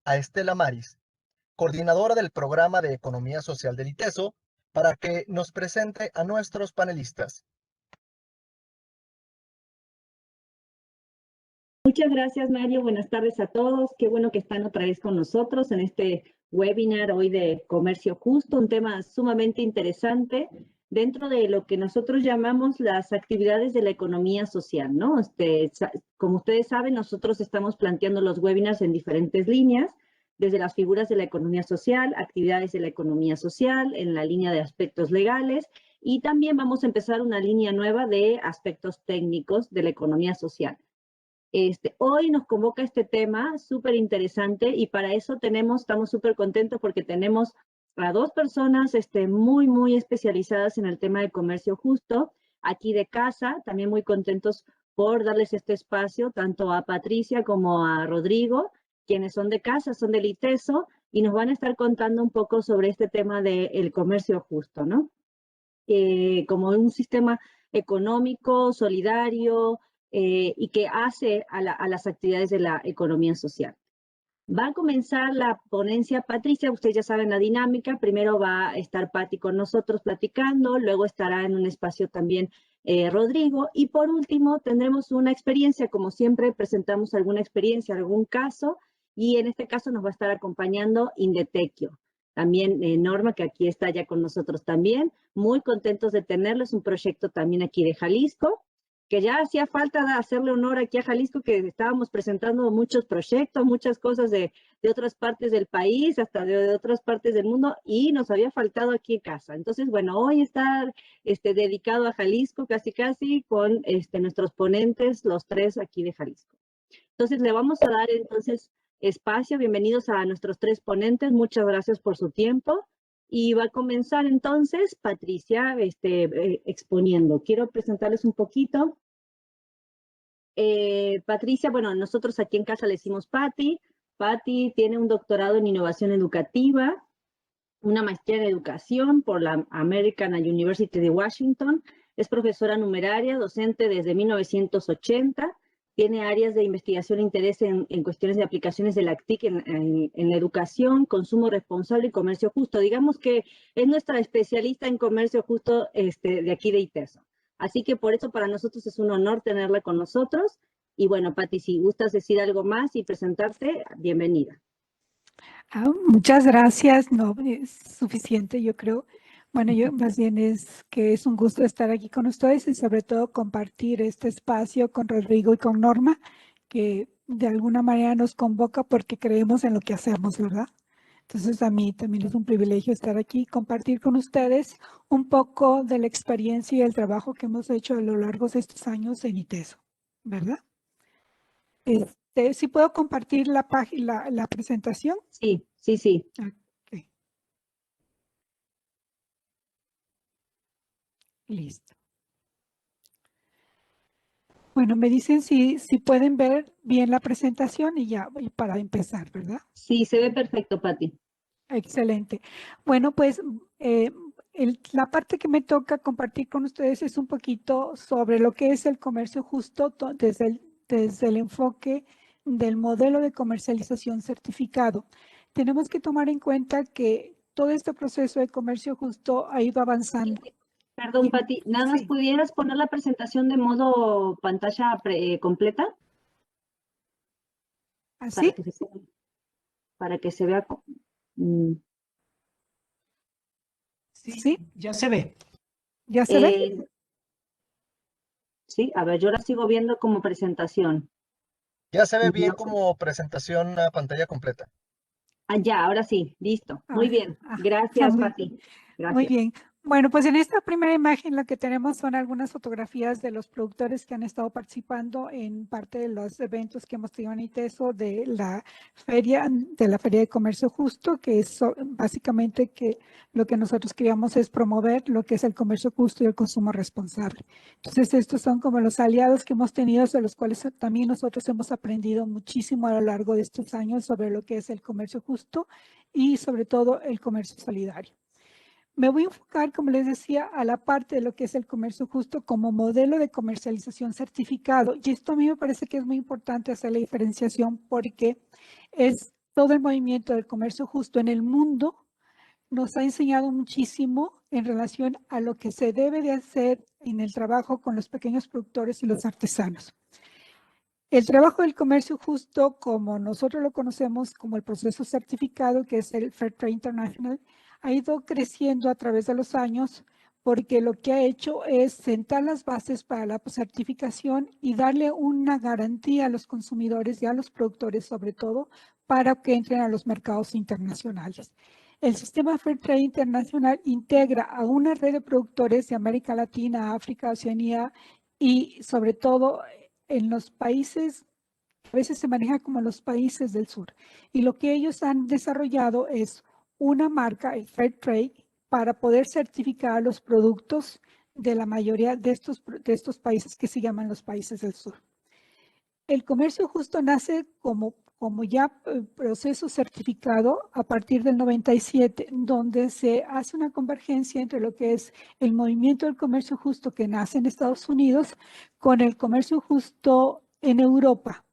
a Estela Maris, coordinadora del programa de Economía Social del ITESO, para que nos presente a nuestros panelistas. Muchas gracias, Mario. Buenas tardes a todos. Qué bueno que están otra vez con nosotros en este webinar hoy de comercio justo, un tema sumamente interesante dentro de lo que nosotros llamamos las actividades de la economía social, ¿no? Como ustedes saben, nosotros estamos planteando los webinars en diferentes líneas, desde las figuras de la economía social, actividades de la economía social, en la línea de aspectos legales, y también vamos a empezar una línea nueva de aspectos técnicos de la economía social. Hoy nos convoca este tema súper interesante y para eso estamos súper contentos porque tenemos a dos personas muy especializadas en el tema de comercio justo, aquí de casa, también muy contentos por darles este espacio, tanto a Patricia como a Rodrigo, quienes son de casa, son del ITESO, y nos van a estar contando un poco sobre este tema del comercio justo, ¿no? Como un sistema económico, solidario, y que hace a las actividades de la economía social. Va a comenzar la ponencia Patricia, ustedes ya saben la dinámica, primero va a estar Pati con nosotros platicando, luego estará en un espacio también Rodrigo, y por último tendremos una experiencia, como siempre presentamos alguna experiencia, algún caso, y en este caso nos va a estar acompañando Indetequio. También Norma, que aquí está ya con nosotros también, muy contentos de tenerlo, es un proyecto también aquí de Jalisco, que ya hacía falta hacerle honor aquí a Jalisco, que estábamos presentando muchos proyectos, muchas cosas de otras partes del país, hasta de otras partes del mundo, y nos había faltado aquí en casa. Entonces, bueno, hoy está dedicado a Jalisco, casi con nuestros ponentes, los tres aquí de Jalisco. Entonces, le vamos a dar entonces espacio. Bienvenidos a nuestros tres ponentes. Muchas gracias por su tiempo. Y va a comenzar entonces Patricia exponiendo. Quiero presentarles un poquito. Patricia, bueno, nosotros aquí en casa le decimos Pati. Pati tiene un doctorado en innovación educativa, una maestría en educación por la American University de Washington. Es profesora numeraria, docente desde 1980. Tiene áreas de investigación e interés en cuestiones de aplicaciones de la TIC en la educación, consumo responsable y comercio justo. Digamos que es nuestra especialista en comercio justo de aquí de ITESO. Así que por eso para nosotros es un honor tenerla con nosotros. Y bueno, Pati, si gustas decir algo más y presentarte, bienvenida. Muchas gracias. No, es suficiente, yo creo. Bueno, yo más bien es que es un gusto estar aquí con ustedes y sobre todo compartir este espacio con Rodrigo y con Norma, que de alguna manera nos convoca porque creemos en lo que hacemos, ¿verdad? Entonces a mí también es un privilegio estar aquí y compartir con ustedes un poco de la experiencia y el trabajo que hemos hecho a lo largo de estos años en ITESO, ¿verdad? ¿Sí puedo compartir la presentación? Sí, sí, sí. Ok. Listo. Bueno, me dicen si pueden ver bien la presentación y ya y para empezar, ¿verdad? Sí, se ve perfecto, Pati. Excelente. Bueno, pues la parte que me toca compartir con ustedes es un poquito sobre lo que es el comercio justo desde el enfoque del modelo de comercialización certificado. Tenemos que tomar en cuenta que todo este proceso de comercio justo ha ido avanzando. Perdón, Pati, ¿nada más pudieras poner la presentación de modo pantalla completa? ¿Así? Para que se vea. Sí, ya se ve. ¿Ya se ve? Sí, a ver, yo la sigo viendo como presentación. Ya se ve bien como presentación a pantalla completa. Ah, ya, ahora sí, listo. Muy bien. Gracias, Pati. Gracias. Muy bien. Bueno, pues en esta primera imagen lo que tenemos son algunas fotografías de los productores que han estado participando en parte de los eventos que hemos tenido en ITESO de la Feria de Comercio Justo, que es básicamente que lo que nosotros queríamos es promover lo que es el comercio justo y el consumo responsable. Entonces, estos son como los aliados que hemos tenido, de los cuales también nosotros hemos aprendido muchísimo a lo largo de estos años sobre lo que es el comercio justo y sobre todo el comercio solidario. Me voy a enfocar, como les decía, a la parte de lo que es el comercio justo como modelo de comercialización certificado. Y esto a mí me parece que es muy importante hacer la diferenciación porque es todo el movimiento del comercio justo en el mundo nos ha enseñado muchísimo en relación a lo que se debe de hacer en el trabajo con los pequeños productores y los artesanos. El trabajo del comercio justo, como nosotros lo conocemos como el proceso certificado, que es el Fair Trade International, ha ido creciendo a través de los años porque lo que ha hecho es sentar las bases para la certificación y darle una garantía a los consumidores y a los productores, sobre todo, para que entren a los mercados internacionales. El sistema Fair Trade Internacional integra a una red de productores de América Latina, África, Oceanía y sobre todo en los países, a veces se maneja como los países del sur. Y lo que ellos han desarrollado es una marca, el Fair Trade, para poder certificar los productos de la mayoría de estos países que se llaman los países del sur. El comercio justo nace como ya proceso certificado a partir del 97, donde se hace una convergencia entre lo que es el movimiento del comercio justo que nace en Estados Unidos con el comercio justo en Europa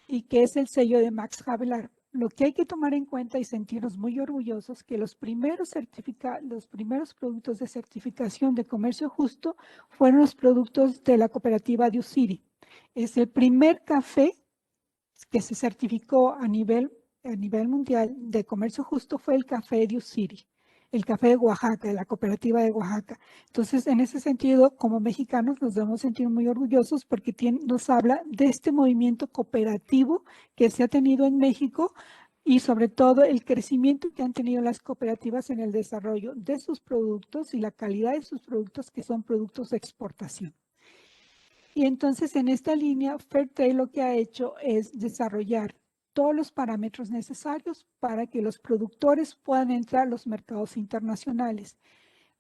y que es el sello de Max Havelaar. Lo que hay que tomar en cuenta y sentirnos muy orgullosos que los primeros productos de certificación de comercio justo fueron los productos de la cooperativa de Uciri. Es el primer café que se certificó a nivel mundial de comercio justo fue el café de Uciri, el café de Oaxaca, de la cooperativa de Oaxaca. Entonces, en ese sentido, como mexicanos nos debemos sentir muy orgullosos porque nos habla de este movimiento cooperativo que se ha tenido en México y sobre todo el crecimiento que han tenido las cooperativas en el desarrollo de sus productos y la calidad de sus productos que son productos de exportación. Y entonces en esta línea, Fairtrade lo que ha hecho es desarrollar todos los parámetros necesarios para que los productores puedan entrar a los mercados internacionales.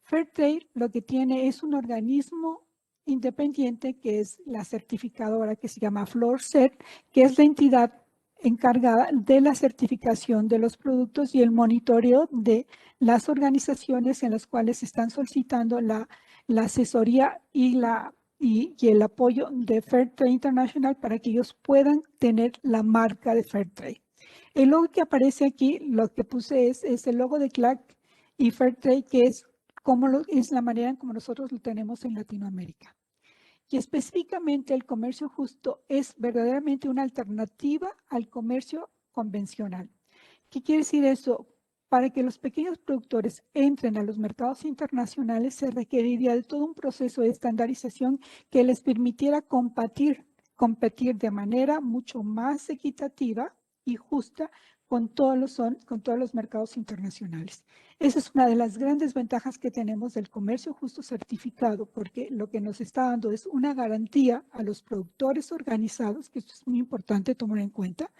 Fairtrade lo que tiene es un organismo independiente que es la certificadora que se llama FLORCERT, que es la entidad encargada de la certificación de los productos y el monitoreo de las organizaciones en las cuales están solicitando la asesoría y el apoyo de Fairtrade International para que ellos puedan tener la marca de Fairtrade. El logo que aparece aquí, lo que puse es el logo de CLAC y Fairtrade, que es la manera en como nosotros lo tenemos en Latinoamérica. Y específicamente el comercio justo es verdaderamente una alternativa al comercio convencional. ¿Qué quiere decir eso? Para que los pequeños productores entren a los mercados internacionales se requeriría de todo un proceso de estandarización que les permitiera competir de manera mucho más equitativa y justa con todos los mercados internacionales. Esa es una de las grandes ventajas que tenemos del comercio justo certificado, porque lo que nos está dando es una garantía a los productores organizados, que esto es muy importante tomar en cuenta,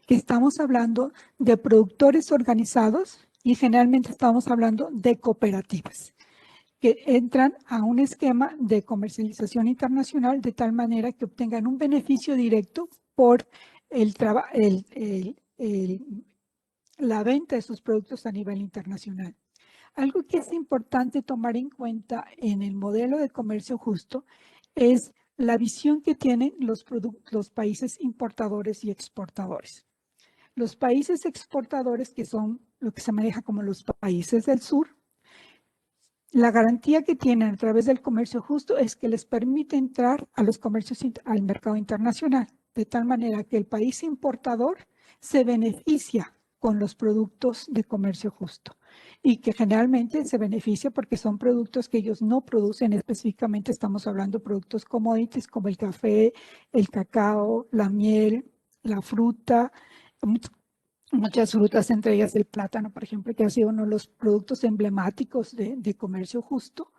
que estamos hablando de productores organizados y generalmente estamos hablando de cooperativas que entran a un esquema de comercialización internacional de tal manera que obtengan un beneficio directo por la venta de sus productos a nivel internacional. Algo que es importante tomar en cuenta en el modelo de comercio justo es la visión que tienen los países importadores y exportadores. Los países exportadores, que son lo que se maneja como los países del sur, la garantía que tienen a través del comercio justo es que les permite entrar a los comercios al mercado internacional, de tal manera que el país importador se beneficia con los productos de comercio justo y que generalmente se beneficia porque son productos que ellos no producen específicamente. Estamos hablando de productos commodities como el café, el cacao, la miel, la fruta, muchas frutas, entre ellas el plátano, por ejemplo, que ha sido uno de los productos emblemáticos de comercio justo,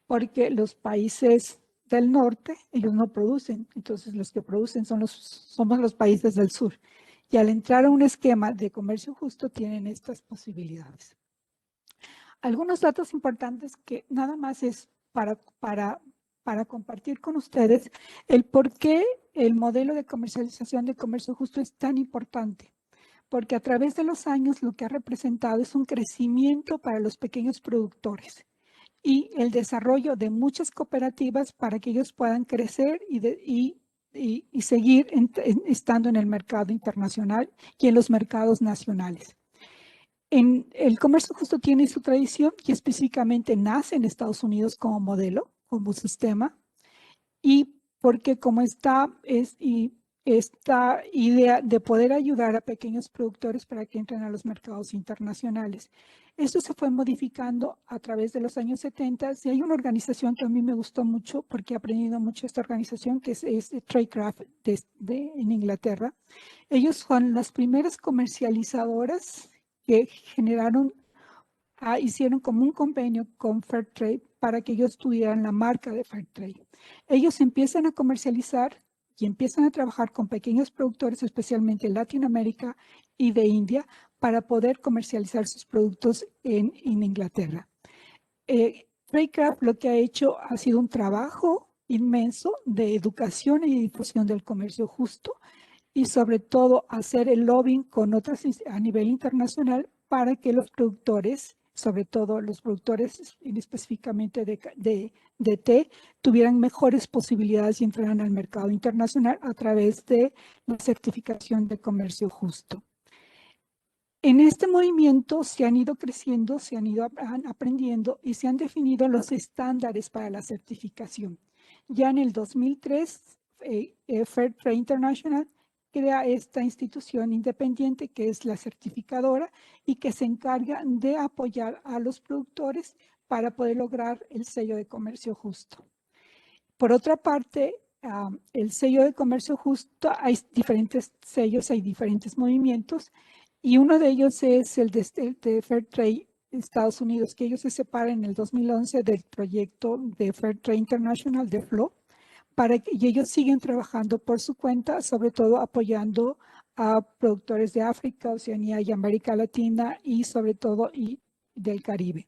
porque los países del norte, ellos no producen, entonces los que producen somos los países del sur. Y al entrar a un esquema de comercio justo tienen estas posibilidades. Algunos datos importantes que nada más es para compartir con ustedes el por qué el modelo de comercialización de comercio justo es tan importante. Porque a través de los años lo que ha representado es un crecimiento para los pequeños productores y el desarrollo de muchas cooperativas para que ellos puedan crecer y y seguir estando en el mercado internacional y en los mercados nacionales. El comercio justo tiene su tradición y específicamente nace en Estados Unidos como modelo, como sistema, y porque como esta idea de poder ayudar a pequeños productores para que entren a los mercados internacionales. Esto se fue modificando a través de los años 70 y hay una organización que a mí me gustó mucho porque he aprendido mucho esta organización que es Tradecraft en Inglaterra. Ellos son las primeras comercializadoras que hicieron como un convenio con Fairtrade para que ellos tuvieran la marca de Fairtrade. Ellos empiezan a comercializar y empiezan a trabajar con pequeños productores, especialmente en Latinoamérica y de India, para poder comercializar sus productos en Inglaterra. Tradecraft lo que ha hecho ha sido un trabajo inmenso de educación y difusión del comercio justo y sobre todo hacer el lobbying con otras a nivel internacional para que los productores, sobre todo los productores específicamente de té, tuvieran mejores posibilidades y entraran al mercado internacional a través de la certificación de comercio justo. En este movimiento se han ido creciendo, se han ido aprendiendo y se han definido los estándares para la certificación. Ya en el 2003, Fairtrade International crea esta institución independiente que es la certificadora y que se encarga de apoyar a los productores para poder lograr el sello de comercio justo. Por otra parte, el sello de comercio justo, hay diferentes sellos, hay diferentes movimientos y uno de ellos es el de Fairtrade Estados Unidos, que ellos se separan en el 2011 del proyecto de Fairtrade International de FLO, y ellos siguen trabajando por su cuenta, sobre todo apoyando a productores de África, Oceanía y América Latina y sobre todo del Caribe.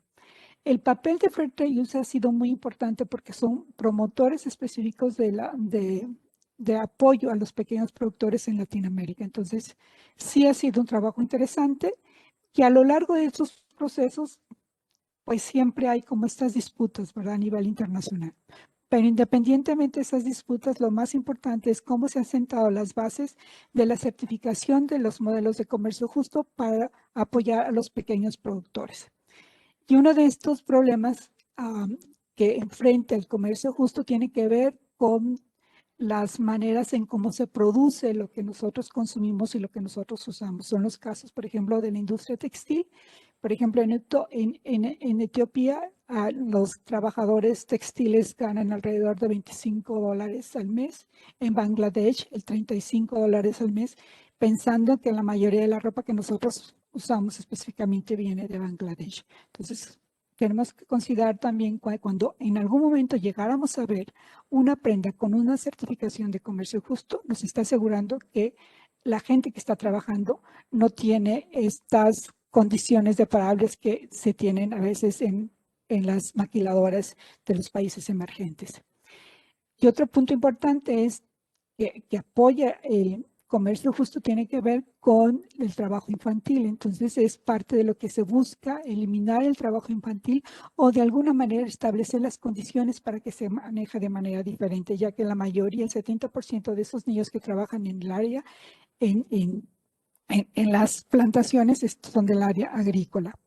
El papel de Fairtrade USA ha sido muy importante porque son promotores específicos de apoyo a los pequeños productores en Latinoamérica. Entonces, sí ha sido un trabajo interesante y a lo largo de estos procesos, pues siempre hay como estas disputas, ¿verdad? A nivel internacional. Pero independientemente de esas disputas, lo más importante es cómo se han sentado las bases de la certificación de los modelos de comercio justo para apoyar a los pequeños productores. Y uno de estos problemas que enfrenta el comercio justo tiene que ver con las maneras en cómo se produce lo que nosotros consumimos y lo que nosotros usamos. Son los casos, por ejemplo, de la industria textil. Por ejemplo, en Etiopía, los trabajadores textiles ganan alrededor de $25 al mes. En Bangladesh, el $35 al mes, pensando que la mayoría de la ropa que nosotros usamos específicamente viene de Bangladesh. Entonces, tenemos que considerar también cuando en algún momento llegáramos a ver una prenda con una certificación de comercio justo, nos está asegurando que la gente que está trabajando no tiene estas condiciones deplorables que se tienen a veces en las maquiladoras de los países emergentes. Y otro punto importante es que apoya el comercio justo tiene que ver con el trabajo infantil. Entonces es parte de lo que se busca, eliminar el trabajo infantil o de alguna manera establecer las condiciones para que se maneje de manera diferente, ya que la mayoría, el 70% de esos niños que trabajan en el área, en las plantaciones, son del área agrícola.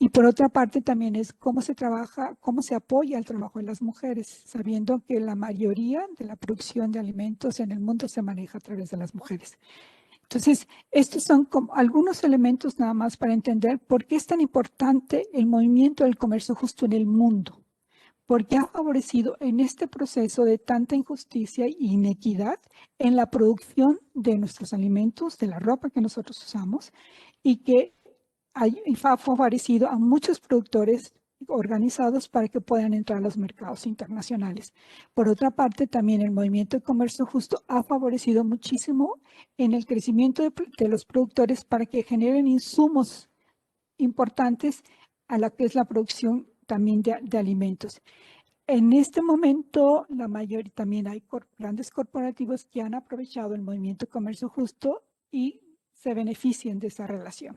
Y por otra parte también es cómo se trabaja, cómo se apoya el trabajo de las mujeres, sabiendo que la mayoría de la producción de alimentos en el mundo se maneja a través de las mujeres. Entonces, estos son como algunos elementos nada más para entender por qué es tan importante el movimiento del comercio justo en el mundo, porque ha favorecido en este proceso de tanta injusticia e inequidad en la producción de nuestros alimentos, de la ropa que nosotros usamos, y que ha favorecido a muchos productores organizados para que puedan entrar a los mercados internacionales. Por otra parte, también el movimiento de comercio justo ha favorecido muchísimo en el crecimiento de los productores para que generen insumos importantes a la que es la producción también de alimentos. En este momento, la mayoría también hay grandes corporativos que han aprovechado el movimiento de comercio justo y se benefician de esa relación.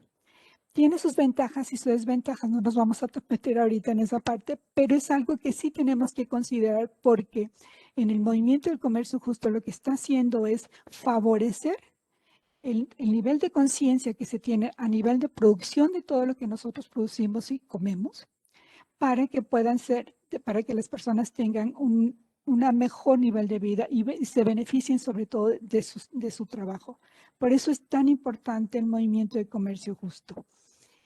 Tiene sus ventajas y sus desventajas, no nos vamos a meter ahorita en esa parte, pero es algo que sí tenemos que considerar porque En el movimiento del comercio justo lo que está haciendo es favorecer el nivel de conciencia que se tiene a nivel de producción de todo lo que nosotros producimos y comemos, para que puedan ser, para que las personas tengan un mejor nivel de vida y se beneficien sobre todo de su trabajo. Por eso es tan importante el movimiento de comercio justo.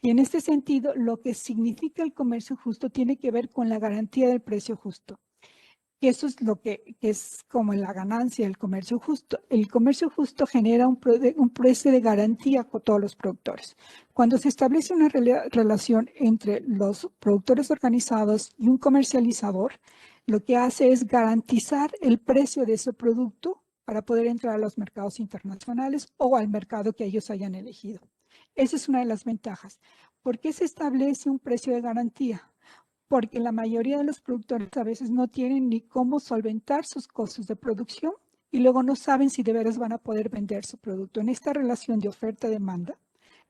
Y en este sentido, lo que significa el comercio justo tiene que ver con la garantía del precio justo. Y eso es lo que es como la ganancia del comercio justo. El comercio justo genera un precio de garantía con todos los productores. Cuando se establece una relación entre los productores organizados y un comercializador, lo que hace es garantizar el precio de ese producto para poder entrar a los mercados internacionales o al mercado que ellos hayan elegido. Esa es una de las ventajas. ¿Por qué se establece un precio de garantía? Porque la mayoría de los productores a veces no tienen ni cómo solventar sus costos de producción y luego no saben si de veras van a poder vender su producto. En esta relación de oferta-demanda,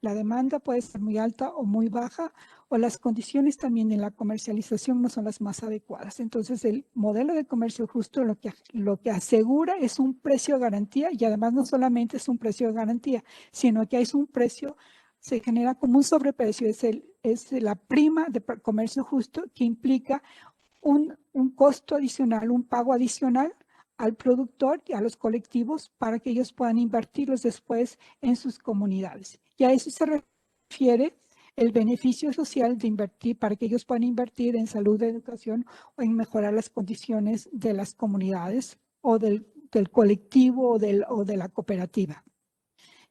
la demanda puede ser muy alta o muy baja, o las condiciones también en la comercialización no son las más adecuadas. Entonces, el modelo de comercio justo lo que asegura es un precio de garantía, y además no solamente es un precio de garantía, sino que es un precio, se genera como un sobreprecio, es la prima de comercio justo, que implica un costo adicional, un pago adicional al productor y a los colectivos para que ellos puedan invertirlos después en sus comunidades. Y a eso se refiere el beneficio social de invertir, para que ellos puedan invertir en salud, educación o en mejorar las condiciones de las comunidades o del colectivo o de la cooperativa.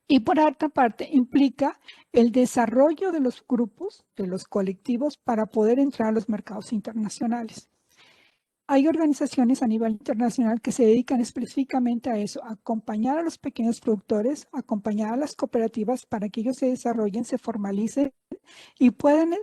Y por otra parte, implica el desarrollo de los grupos, de los colectivos, para poder entrar a los mercados internacionales. Hay organizaciones a nivel internacional que se dedican específicamente a eso, a acompañar a los pequeños productores, acompañar a las cooperativas para que ellos se desarrollen, se formalicen y puedan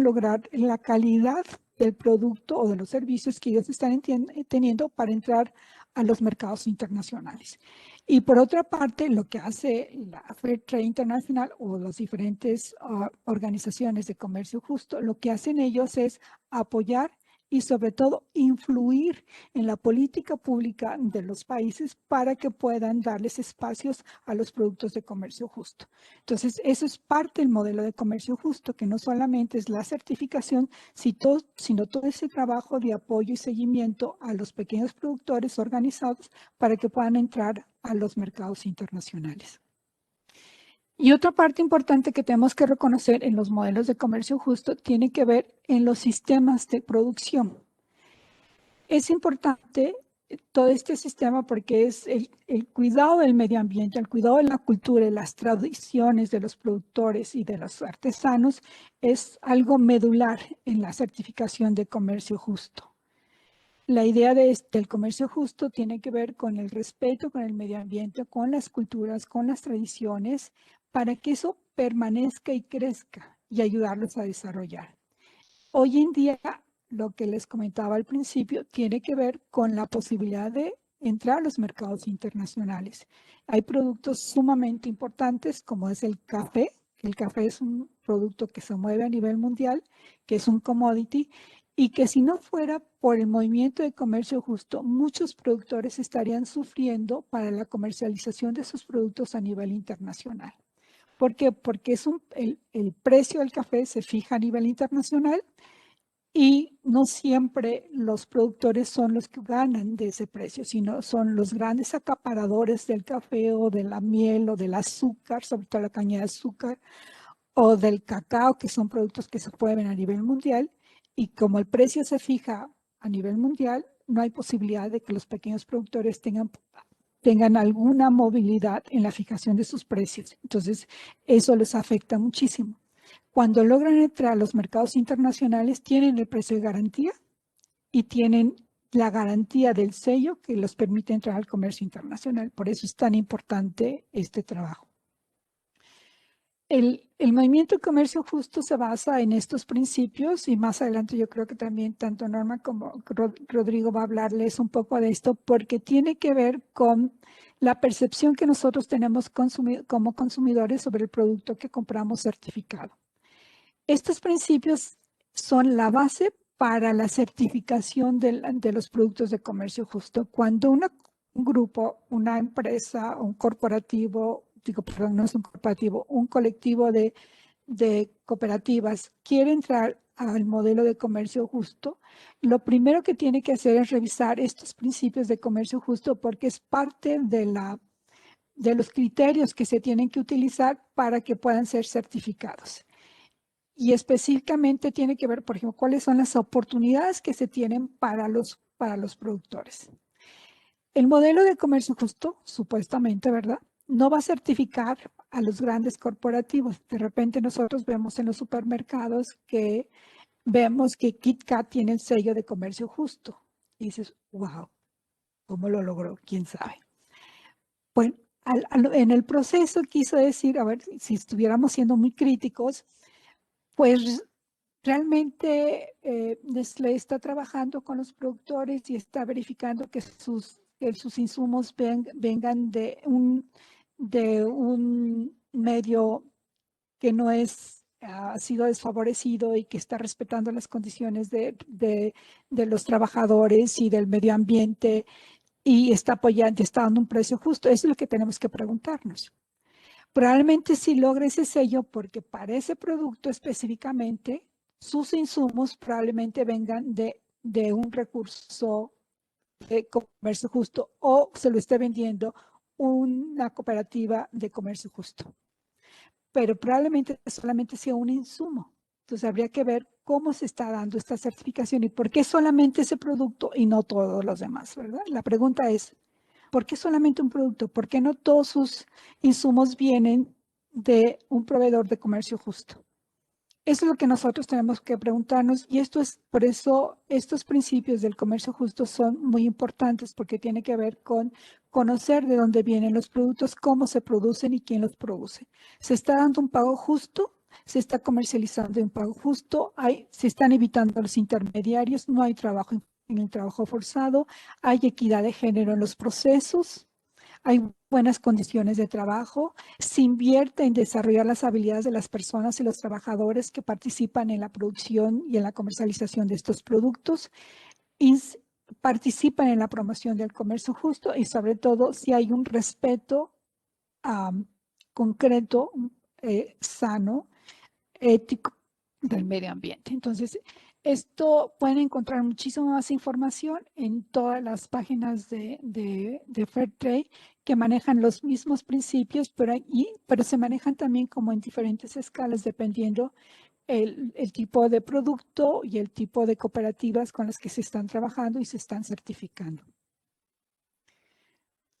lograr la calidad del producto o de los servicios que ellos están teniendo para entrar a los mercados internacionales. Y por otra parte, lo que hace la Fair Trade International o las diferentes organizaciones de comercio justo, lo que hacen ellos es apoyar y sobre todo influir en la política pública de los países para que puedan darles espacios a los productos de comercio justo. Entonces, eso es parte del modelo de comercio justo, que no solamente es la certificación, sino todo ese trabajo de apoyo y seguimiento a los pequeños productores organizados para que puedan entrar a los mercados internacionales. Y otra parte importante que tenemos que reconocer en los modelos de comercio justo tiene que ver en los sistemas de producción. Es importante todo este sistema porque es el cuidado del medio ambiente, el cuidado de la cultura y las tradiciones de los productores y de los artesanos es algo medular en la certificación de comercio justo. La idea del comercio justo tiene que ver con el respeto con el medio ambiente, con las culturas, con las tradiciones, para que eso permanezca y crezca y ayudarlos a desarrollar. Hoy en día, lo que les comentaba al principio, tiene que ver con la posibilidad de entrar a los mercados internacionales. Hay productos sumamente importantes como es el café. El café es un producto que se mueve a nivel mundial, que es un commodity, y que si no fuera por el movimiento de comercio justo, muchos productores estarían sufriendo para la comercialización de sus productos a nivel internacional. ¿Por qué? Porque el precio del café se fija a nivel internacional y no siempre los productores son los que ganan de ese precio, sino son los grandes acaparadores del café o de la miel o del azúcar, sobre todo la caña de azúcar, o del cacao, que son productos que se mueven a nivel mundial. Y como el precio se fija a nivel mundial, no hay posibilidad de que los pequeños productores tengan alguna movilidad en la fijación de sus precios. Entonces, eso les afecta muchísimo. Cuando logran entrar a los mercados internacionales, tienen el precio de garantía y tienen la garantía del sello que los permite entrar al comercio internacional. Por eso es tan importante este trabajo. El movimiento de comercio justo se basa en estos principios y más adelante yo creo que también tanto Norma como Rodrigo va a hablarles un poco de esto porque tiene que ver con la percepción que nosotros tenemos como consumidores sobre el producto que compramos certificado. Estos principios son la base para la certificación de los productos de comercio justo. Cuando un grupo, una empresa, un corporativo, perdón, no es un corporativo, un colectivo de cooperativas quiere entrar al modelo de comercio justo, lo primero que tiene que hacer es revisar estos principios de comercio justo porque es parte de los criterios que se tienen que utilizar para que puedan ser certificados. Y específicamente tiene que ver, por ejemplo, cuáles son las oportunidades que se tienen para los productores. El modelo de comercio justo, supuestamente, ¿verdad?, no va a certificar a los grandes corporativos. De repente nosotros vemos en los supermercados que vemos que KitKat tiene el sello de comercio justo. Y dices, wow, ¿cómo lo logró? ¿Quién sabe? Bueno, en el proceso quiso decir, a ver, si estuviéramos siendo muy críticos, pues realmente Nestlé está trabajando con los productores y está verificando que sus insumos vengan de un medio que no ha sido desfavorecido y que está respetando las condiciones de los trabajadores y del medio ambiente y está apoyando, está dando un precio justo. Eso es lo que tenemos que preguntarnos. Probablemente sí logre ese sello porque para ese producto específicamente sus insumos probablemente vengan de un recurso de comercio justo o se lo esté vendiendo una cooperativa de comercio justo. Pero probablemente solamente sea un insumo. Entonces habría que ver cómo se está dando esta certificación y por qué solamente ese producto y no todos los demás, ¿verdad? La pregunta es, ¿por qué solamente un producto? ¿Por qué no todos sus insumos vienen de un proveedor de comercio justo? Eso es lo que nosotros tenemos que preguntarnos y por eso estos principios del comercio justo son muy importantes porque tiene que ver con conocer de dónde vienen los productos, cómo se producen y quién los produce. ¿Se está dando un pago justo? ¿Se está comercializando un pago justo? ¿Se están evitando los intermediarios? ¿No hay trabajo en el trabajo forzado? ¿Hay equidad de género en los procesos? ¿Hay buenas condiciones de trabajo? ¿Se invierte en desarrollar las habilidades de las personas y los trabajadores que participan en la producción y en la comercialización de estos productos? ¿Participan en la promoción del comercio justo? Y sobre todo, si hay un respeto concreto, sano, ético del medio ambiente. Entonces, esto pueden encontrar muchísima más información en todas las páginas de Fairtrade que manejan los mismos principios, pero se manejan también como en diferentes escalas dependiendo el tipo de producto y el tipo de cooperativas con las que se están trabajando y se están certificando.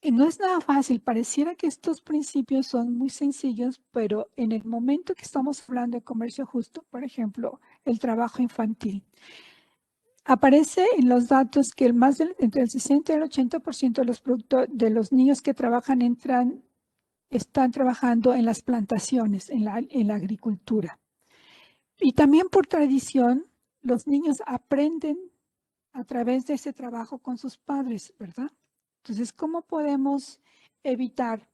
Y no es nada fácil, pareciera que estos principios son muy sencillos, pero en el momento que estamos hablando de comercio justo, por ejemplo, el trabajo infantil, aparece en los datos que entre el 60 y el 80% de los niños que trabajan están trabajando en las plantaciones, en la agricultura. Y también por tradición, los niños aprenden a través de ese trabajo con sus padres, ¿verdad? Entonces, ¿cómo podemos evitar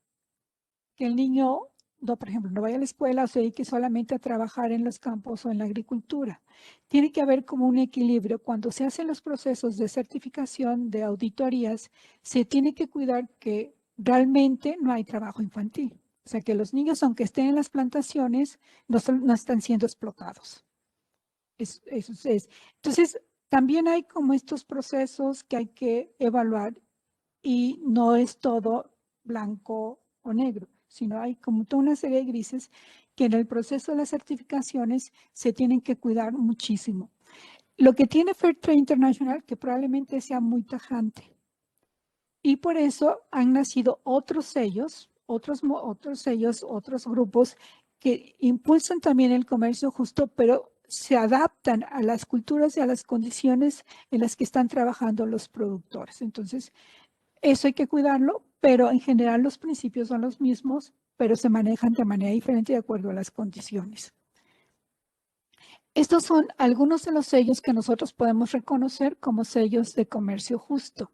que el niño, por ejemplo, no vaya a la escuela o se dedique solamente a trabajar en los campos o en la agricultura? Tiene que haber como un equilibrio. Cuando se hacen los procesos de certificación, de auditorías, se tiene que cuidar que realmente no hay trabajo infantil. O sea, que los niños, aunque estén en las plantaciones, no están siendo explotados. Eso es. Entonces, también hay como estos procesos que hay que evaluar y no es todo blanco o negro, sino hay como toda una serie de grises que en el proceso de las certificaciones se tienen que cuidar muchísimo. Lo que tiene Fairtrade International, que probablemente sea muy tajante, y por eso han nacido otros sellos, otros grupos que impulsan también el comercio justo, pero se adaptan a las culturas y a las condiciones en las que están trabajando los productores. Entonces, eso hay que cuidarlo, pero en general los principios son los mismos, pero se manejan de manera diferente de acuerdo a las condiciones. Estos son algunos de los sellos que nosotros podemos reconocer como sellos de comercio justo.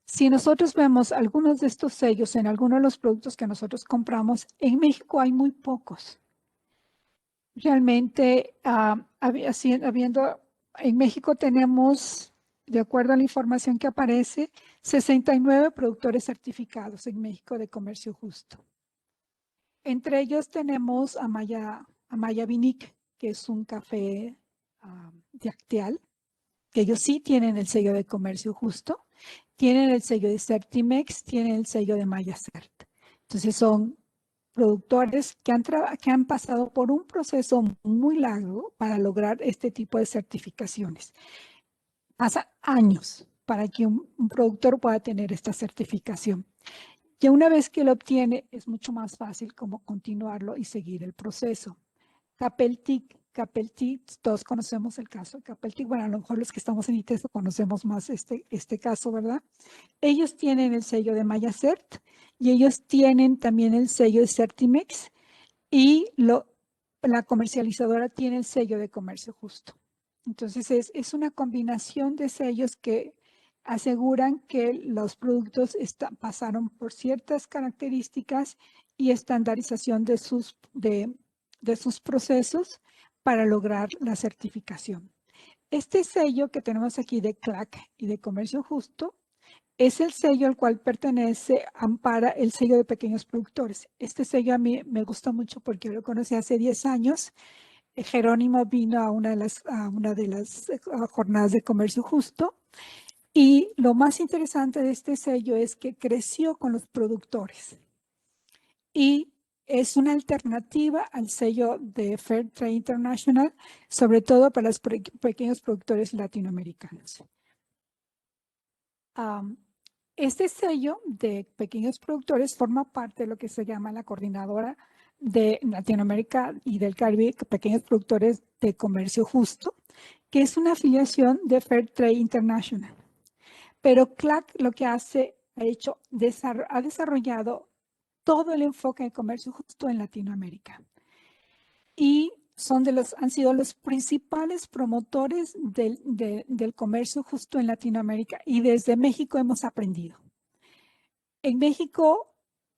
Si nosotros vemos algunos de estos sellos en algunos de los productos que nosotros compramos, en México hay muy pocos. Realmente, habiendo En México tenemos, de acuerdo a la información que aparece, 69 productores certificados en México de comercio justo. Entre ellos tenemos Amaya Vinic, que es un café Yactial, que ellos sí tienen el sello de comercio justo, tienen el sello de Certimex, tienen el sello de Maya Cert. Entonces son productores que han pasado por un proceso muy largo para lograr este tipo de certificaciones. Pasa años para que un productor pueda tener esta certificación. Y una vez que lo obtiene, es mucho más fácil como continuarlo y seguir el proceso. Capeltic, todos conocemos el caso de Capeltic. Bueno, a lo mejor los que estamos en ITESO conocemos más este caso, ¿verdad? Ellos tienen el sello de Maya Cert y ellos tienen también el sello de Certimex y la comercializadora tiene el sello de comercio justo. Entonces es una combinación de sellos que aseguran que los productos pasaron por ciertas características y estandarización de sus procesos para lograr la certificación. Este sello que tenemos aquí de CLAC y de comercio justo es el sello al cual ampara el sello de pequeños productores. Este sello a mí me gusta mucho porque yo lo conocí hace 10 años. Jerónimo vino a una de las jornadas de comercio justo. Y lo más interesante de este sello es que creció con los productores. Y es una alternativa al sello de Fair Trade International, sobre todo para los pequeños productores latinoamericanos. Este sello de pequeños productores forma parte de lo que se llama la coordinadora de Latinoamérica y del Caribe, pequeños productores de comercio justo, que es una afiliación de Fair Trade International. Pero CLAC lo que ha desarrollado todo el enfoque de comercio justo en Latinoamérica. Y han sido los principales promotores del comercio justo en Latinoamérica y desde México hemos aprendido. En México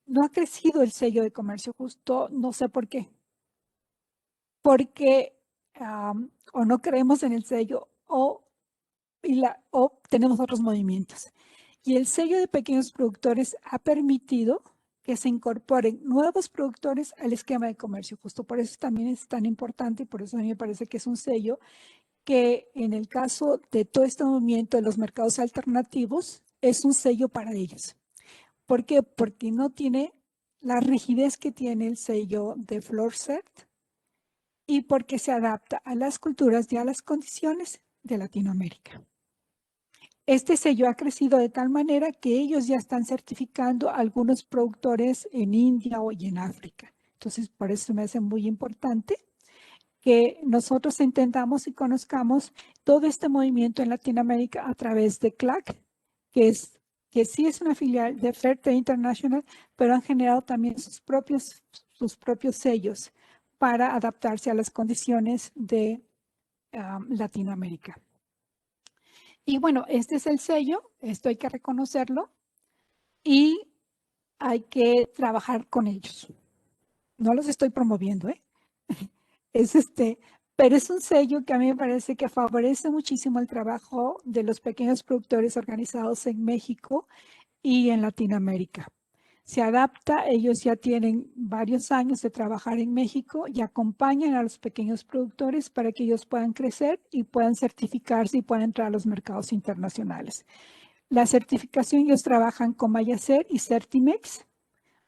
no ha crecido el sello de comercio justo, no sé por qué. Porque o no creemos en el sello o tenemos otros movimientos. Y el sello de pequeños productores ha permitido que se incorporen nuevos productores al esquema de comercio justo. Por eso también es tan importante y por eso a mí me parece que es un sello que en el caso de todo este movimiento de los mercados alternativos es un sello para ellos. ¿Por qué? Porque no tiene la rigidez que tiene el sello de FLORCERT y porque se adapta a las culturas y a las condiciones de Latinoamérica. Este sello ha crecido de tal manera que ellos ya están certificando a algunos productores en India y en África. Entonces, por eso me hace muy importante que nosotros entendamos y conozcamos todo este movimiento en Latinoamérica a través de CLAC, que sí es una filial de Fair Trade International, pero han generado también sus propios sellos para adaptarse a las condiciones de Latinoamérica. Y bueno, este es el sello, esto hay que reconocerlo y hay que trabajar con ellos. No los estoy promoviendo, ¿eh? Pero es un sello que a mí me parece que favorece muchísimo el trabajo de los pequeños productores organizados en México y en Latinoamérica. Se adapta, ellos ya tienen varios años de trabajar en México y acompañan a los pequeños productores para que ellos puedan crecer y puedan certificarse y puedan entrar a los mercados internacionales. La certificación, ellos trabajan con Mayacer y Certimex.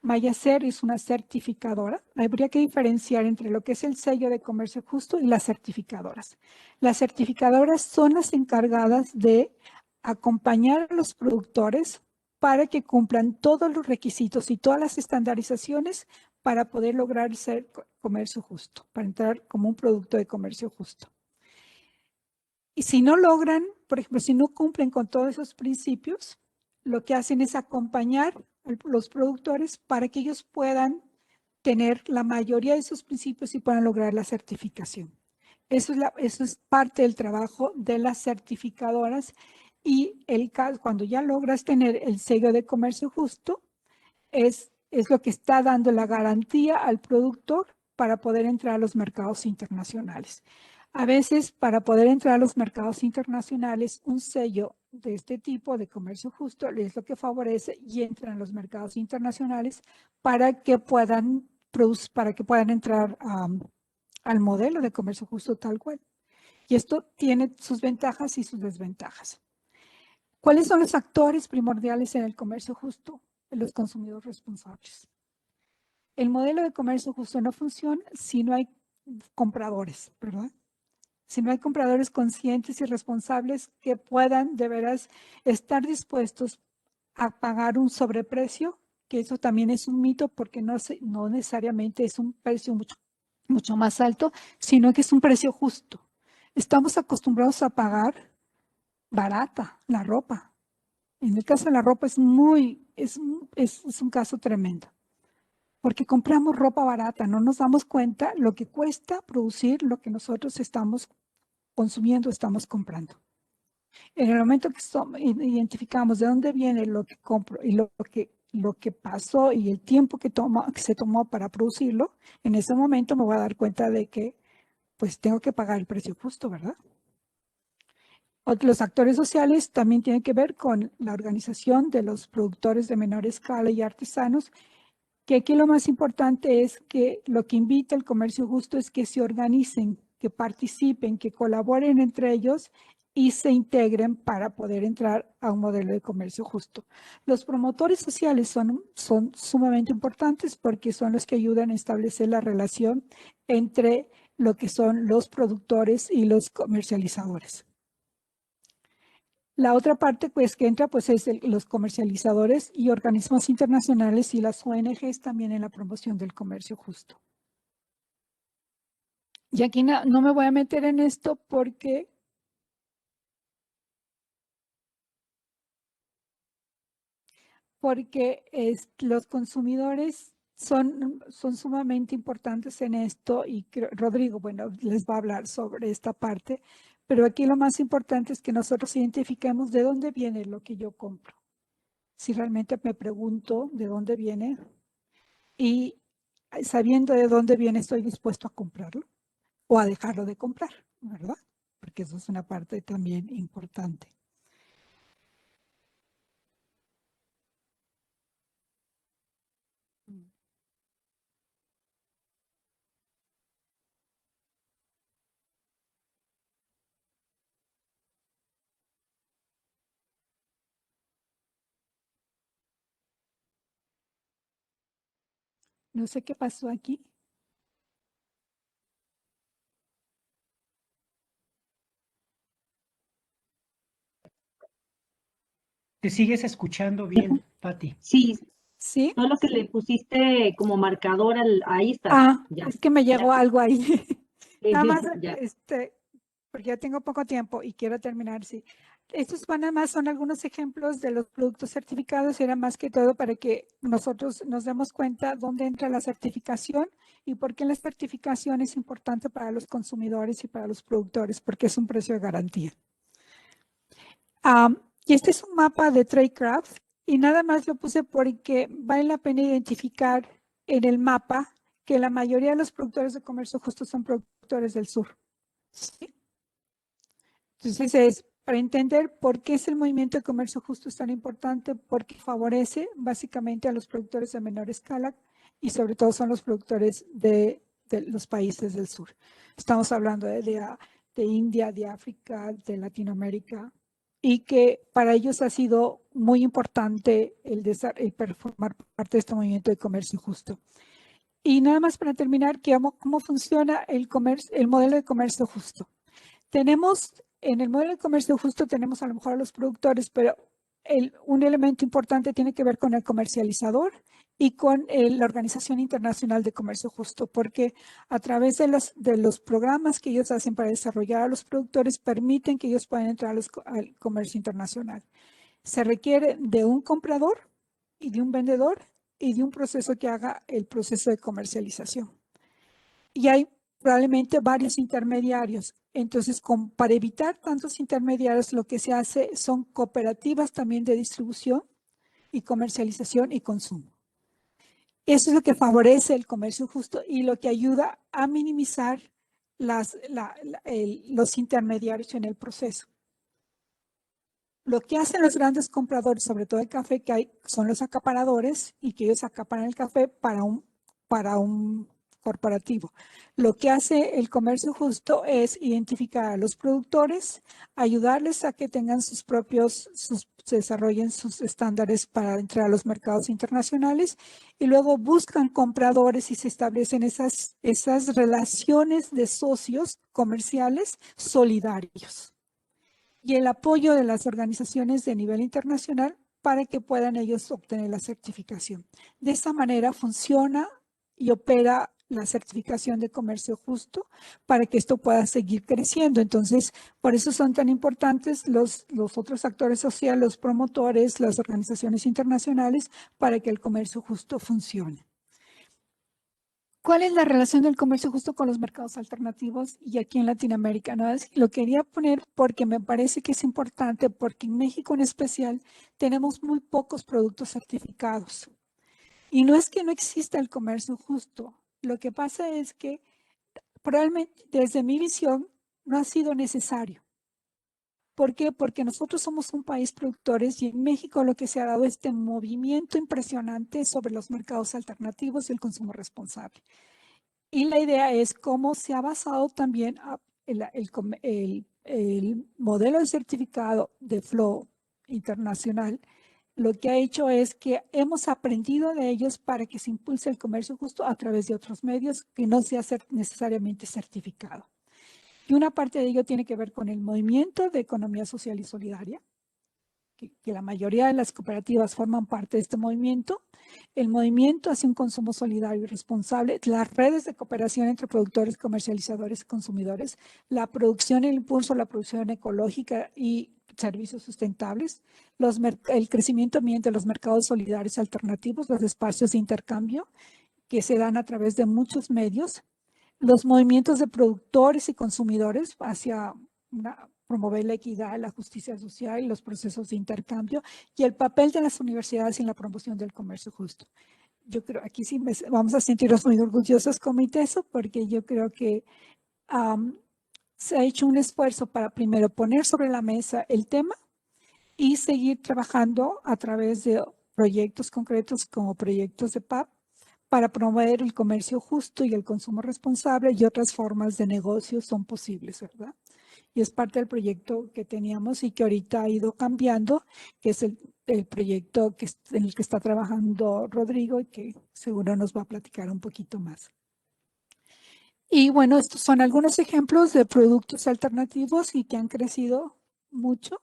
Mayacer es una certificadora. Habría que diferenciar entre lo que es el sello de comercio justo y las certificadoras. Las certificadoras son las encargadas de acompañar a los productores para que cumplan todos los requisitos y todas las estandarizaciones para poder lograr ser comercio justo, para entrar como un producto de comercio justo. Y si no logran, por ejemplo, si no cumplen con todos esos principios, lo que hacen es acompañar a los productores para que ellos puedan tener la mayoría de esos principios y puedan lograr la certificación. Eso es parte del trabajo de las certificadoras y cuando ya logras tener el sello de comercio justo, es lo que está dando la garantía al productor para poder entrar a los mercados internacionales. A veces, para poder entrar a los mercados internacionales, un sello de este tipo de comercio justo es lo que favorece y entran a los mercados internacionales para que puedan, para que puedan entrar al modelo de comercio justo tal cual. Y esto tiene sus ventajas y sus desventajas. ¿Cuáles son los actores primordiales en el comercio justo? Los consumidores responsables. El modelo de comercio justo no funciona si no hay compradores, ¿verdad? Si no hay compradores conscientes y responsables que puedan de veras estar dispuestos a pagar un sobreprecio, que eso también es un mito porque no necesariamente es un precio mucho más alto, sino que es un precio justo. Estamos acostumbrados a pagar barata la ropa. En el caso de la ropa es un caso tremendo, porque compramos ropa barata, no nos damos cuenta lo que cuesta producir lo que nosotros estamos consumiendo, estamos comprando. En el momento que identificamos de dónde viene lo que compro y lo que pasó y el tiempo que se tomó para producirlo, en ese momento me voy a dar cuenta de que pues tengo que pagar el precio justo, ¿verdad? Los actores sociales también tienen que ver con la organización de los productores de menor escala y artesanos, que aquí lo más importante es que lo que invita el comercio justo es que se organicen, que participen, que colaboren entre ellos y se integren para poder entrar a un modelo de comercio justo. Los promotores sociales son sumamente importantes porque son los que ayudan a establecer la relación entre lo que son los productores y los comercializadores. La otra parte pues que entra pues es los comercializadores y organismos internacionales y las ONGs también en la promoción del comercio justo. Y aquí no me voy a meter en esto porque los consumidores son sumamente importantes en esto y Rodrigo, bueno, les va a hablar sobre esta parte, pero aquí lo más importante es que nosotros identifiquemos de dónde viene lo que yo compro. Si realmente me pregunto de dónde viene y sabiendo de dónde viene estoy dispuesto a comprarlo o a dejarlo de comprar, ¿verdad? Porque eso es una parte también importante. No sé qué pasó aquí. Te sigues escuchando bien, Pati. Sí, ¿Sí? solo que le pusiste como marcador ahí está. Ah, Ya. es que me llegó algo ahí. Nada más, Ya. porque ya tengo poco tiempo y quiero terminar, sí. Estos nada más son algunos ejemplos de los productos certificados y era más que todo para que nosotros nos demos cuenta dónde entra la certificación y por qué la certificación es importante para los consumidores y para los productores, porque es un precio de garantía. Y este es un mapa de Tradecraft y nada más lo puse porque vale la pena identificar en el mapa que la mayoría de los productores de comercio justo son productores del sur. ¿Sí? Entonces es para entender por qué es el movimiento de comercio justo es tan importante, porque favorece básicamente a los productores de menor escala y sobre todo son los productores de los países del sur. Estamos hablando de India, de África, de Latinoamérica, y que para ellos ha sido muy importante el formar parte de este movimiento de comercio justo. Y nada más para terminar, ¿cómo funciona el modelo de comercio justo? En el modelo de comercio justo tenemos a lo mejor a los productores, pero un elemento importante tiene que ver con el comercializador y con la Organización Internacional de Comercio Justo, porque a través de los programas que ellos hacen para desarrollar a los productores, permiten que ellos puedan entrar al comercio internacional. Se requiere de un comprador y de un vendedor y de un proceso que haga el proceso de comercialización. Y hay probablemente varios intermediarios. Entonces, para evitar tantos intermediarios, lo que se hace son cooperativas también de distribución y comercialización y consumo. Eso es lo que favorece el comercio justo y lo que ayuda a minimizar los intermediarios en el proceso. Lo que hacen los grandes compradores, sobre todo el café, son los acaparadores y que ellos acaparan el café para un corporativo. Lo que hace el comercio justo es identificar a los productores, ayudarles a que tengan desarrollen sus estándares para entrar a los mercados internacionales y luego buscan compradores y se establecen esas relaciones de socios comerciales solidarios. Y el apoyo de las organizaciones de nivel internacional para que puedan ellos obtener la certificación. De esta manera funciona y opera la certificación de comercio justo para que esto pueda seguir creciendo. Entonces, por eso son tan importantes los otros actores sociales, los promotores, las organizaciones internacionales, para que el comercio justo funcione. ¿Cuál es la relación del comercio justo con los mercados alternativos y aquí en Latinoamérica? ¿No? Lo quería poner porque me parece que es importante, porque en México en especial tenemos muy pocos productos certificados. Y no es que no exista el comercio justo, lo que pasa es que probablemente desde mi visión no ha sido necesario. ¿Por qué? Porque nosotros somos un país productores y en México lo que se ha dado es este movimiento impresionante sobre los mercados alternativos y el consumo responsable. Y la idea es cómo se ha basado también el modelo de certificado de Flow internacional. Lo que ha hecho es que hemos aprendido de ellos para que se impulse el comercio justo a través de otros medios que no sea necesariamente certificado. Y una parte de ello tiene que ver con el movimiento de economía social y solidaria, que la mayoría de las cooperativas forman parte de este movimiento, el movimiento hacia un consumo solidario y responsable, las redes de cooperación entre productores, comercializadores y consumidores, la producción e impulso a la producción ecológica y servicios sustentables, el crecimiento mediante los mercados solidarios alternativos, los espacios de intercambio que se dan a través de muchos medios, los movimientos de productores y consumidores hacia promover la equidad, la justicia social y los procesos de intercambio y el papel de las universidades en la promoción del comercio justo. Yo creo, aquí sí vamos a sentirnos muy orgullosos como ITESO porque yo creo que se ha hecho un esfuerzo para primero poner sobre la mesa el tema y seguir trabajando a través de proyectos concretos como proyectos de PAP para promover el comercio justo y el consumo responsable y otras formas de negocio son posibles, ¿verdad? Y es parte del proyecto que teníamos y que ahorita ha ido cambiando, que es el proyecto en el que está trabajando Rodrigo y que seguro nos va a platicar un poquito más. Y bueno, estos son algunos ejemplos de productos alternativos y que han crecido mucho,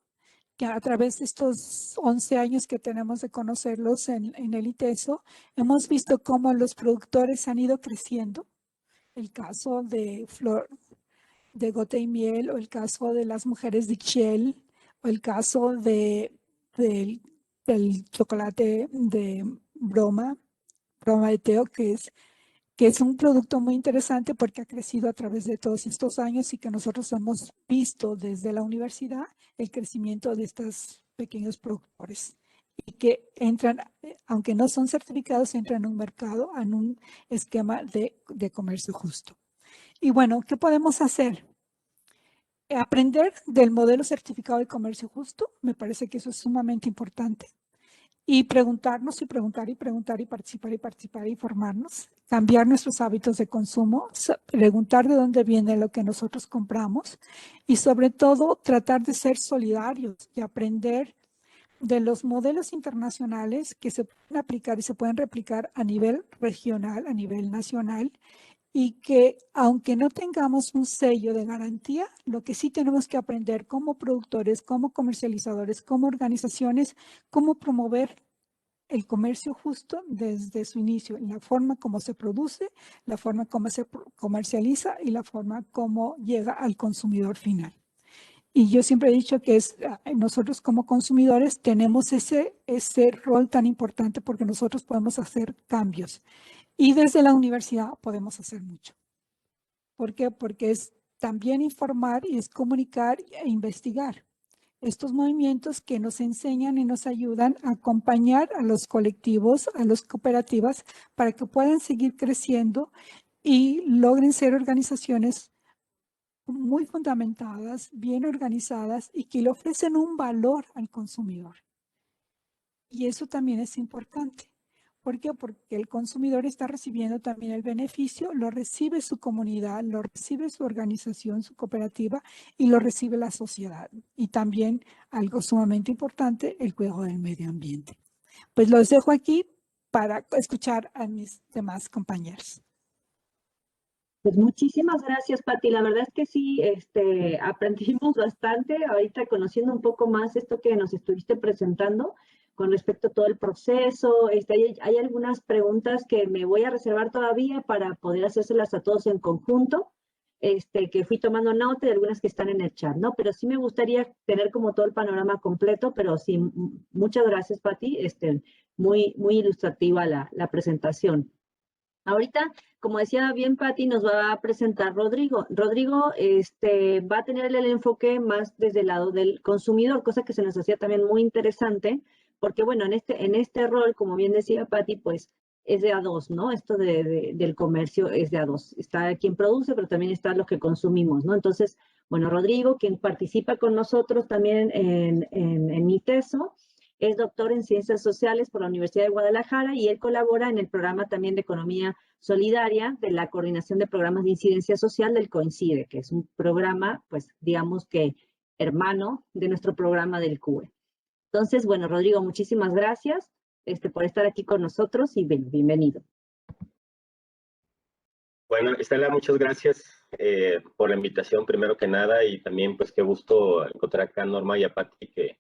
que a través de estos 11 años que tenemos de conocerlos en el ITESO, hemos visto cómo los productores han ido creciendo. El caso de Flor de Gota y Miel, o el caso de las mujeres de Ixchel, o el caso del chocolate de broma de Teo, que es un producto muy interesante porque ha crecido a través de todos estos años y que nosotros hemos visto desde la universidad el crecimiento de estos pequeños productores y que entran, aunque no son certificados, entran en un mercado, en un esquema de comercio justo. Y bueno, ¿qué podemos hacer? Aprender del modelo certificado de comercio justo, me parece que eso es sumamente importante. Y preguntarnos y preguntar y preguntar y participar y formarnos, cambiar nuestros hábitos de consumo, preguntar de dónde viene lo que nosotros compramos y sobre todo tratar de ser solidarios y aprender de los modelos internacionales que se pueden aplicar y se pueden replicar a nivel regional, a nivel nacional y que aunque no tengamos un sello de garantía, lo que sí tenemos que aprender como productores, como comercializadores, como organizaciones, cómo promover el comercio justo desde su inicio, la forma como se produce, la forma como se comercializa y la forma como llega al consumidor final. Y yo siempre he dicho que nosotros como consumidores tenemos ese rol tan importante porque nosotros podemos hacer cambios. Y desde la universidad podemos hacer mucho. ¿Por qué? Porque es también informar y es comunicar e investigar. Estos movimientos que nos enseñan y nos ayudan a acompañar a los colectivos, a las cooperativas, para que puedan seguir creciendo y logren ser organizaciones muy fundamentadas, bien organizadas y que le ofrecen un valor al consumidor. Y eso también es importante. ¿Por qué? Porque el consumidor está recibiendo también el beneficio, lo recibe su comunidad, lo recibe su organización, su cooperativa y lo recibe la sociedad. Y también algo sumamente importante, el cuidado del medio ambiente. Pues los dejo aquí para escuchar a mis demás compañeros. Pues muchísimas gracias, Pati. La verdad es que sí, aprendimos bastante ahorita conociendo un poco más esto que nos estuviste presentando con respecto a todo el proceso. Hay algunas preguntas que me voy a reservar todavía para poder hacérselas a todos en conjunto, que fui tomando nota de algunas que están en el chat, ¿no? Pero sí me gustaría tener como todo el panorama completo, pero sí, muchas gracias, Pati. Muy ilustrativa la presentación. Ahorita, como decía bien Pati, nos va a presentar Rodrigo. Rodrigo va a tener el enfoque más desde el lado del consumidor, cosa que se nos hacía también muy interesante, porque bueno, en este rol, como bien decía Pati, pues es de a dos, ¿no? Esto del comercio es de a dos. Está quien produce, pero también está los que consumimos, ¿no? Entonces, bueno, Rodrigo, quien participa con nosotros también en ITESO, es doctor en Ciencias Sociales por la Universidad de Guadalajara y él colabora en el programa también de Economía Solidaria de la Coordinación de Programas de Incidencia Social del COINCIDE, que es un programa, pues digamos que hermano de nuestro programa del CUE. Entonces, bueno, Rodrigo, muchísimas gracias por estar aquí con nosotros y bienvenido. Bueno, Estela, muchas gracias por la invitación, primero que nada, y también pues qué gusto encontrar acá a Norma y a Pati, que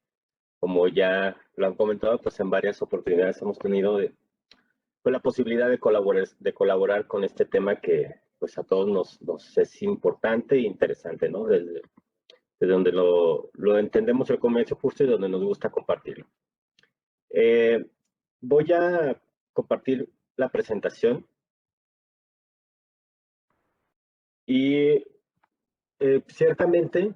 como ya lo han comentado, pues en varias oportunidades hemos tenido pues, la posibilidad de colaborar con este tema que pues a todos nos es importante e interesante, ¿no? Desde donde lo entendemos el comercio justo y donde nos gusta compartirlo. Voy a compartir la presentación y ciertamente,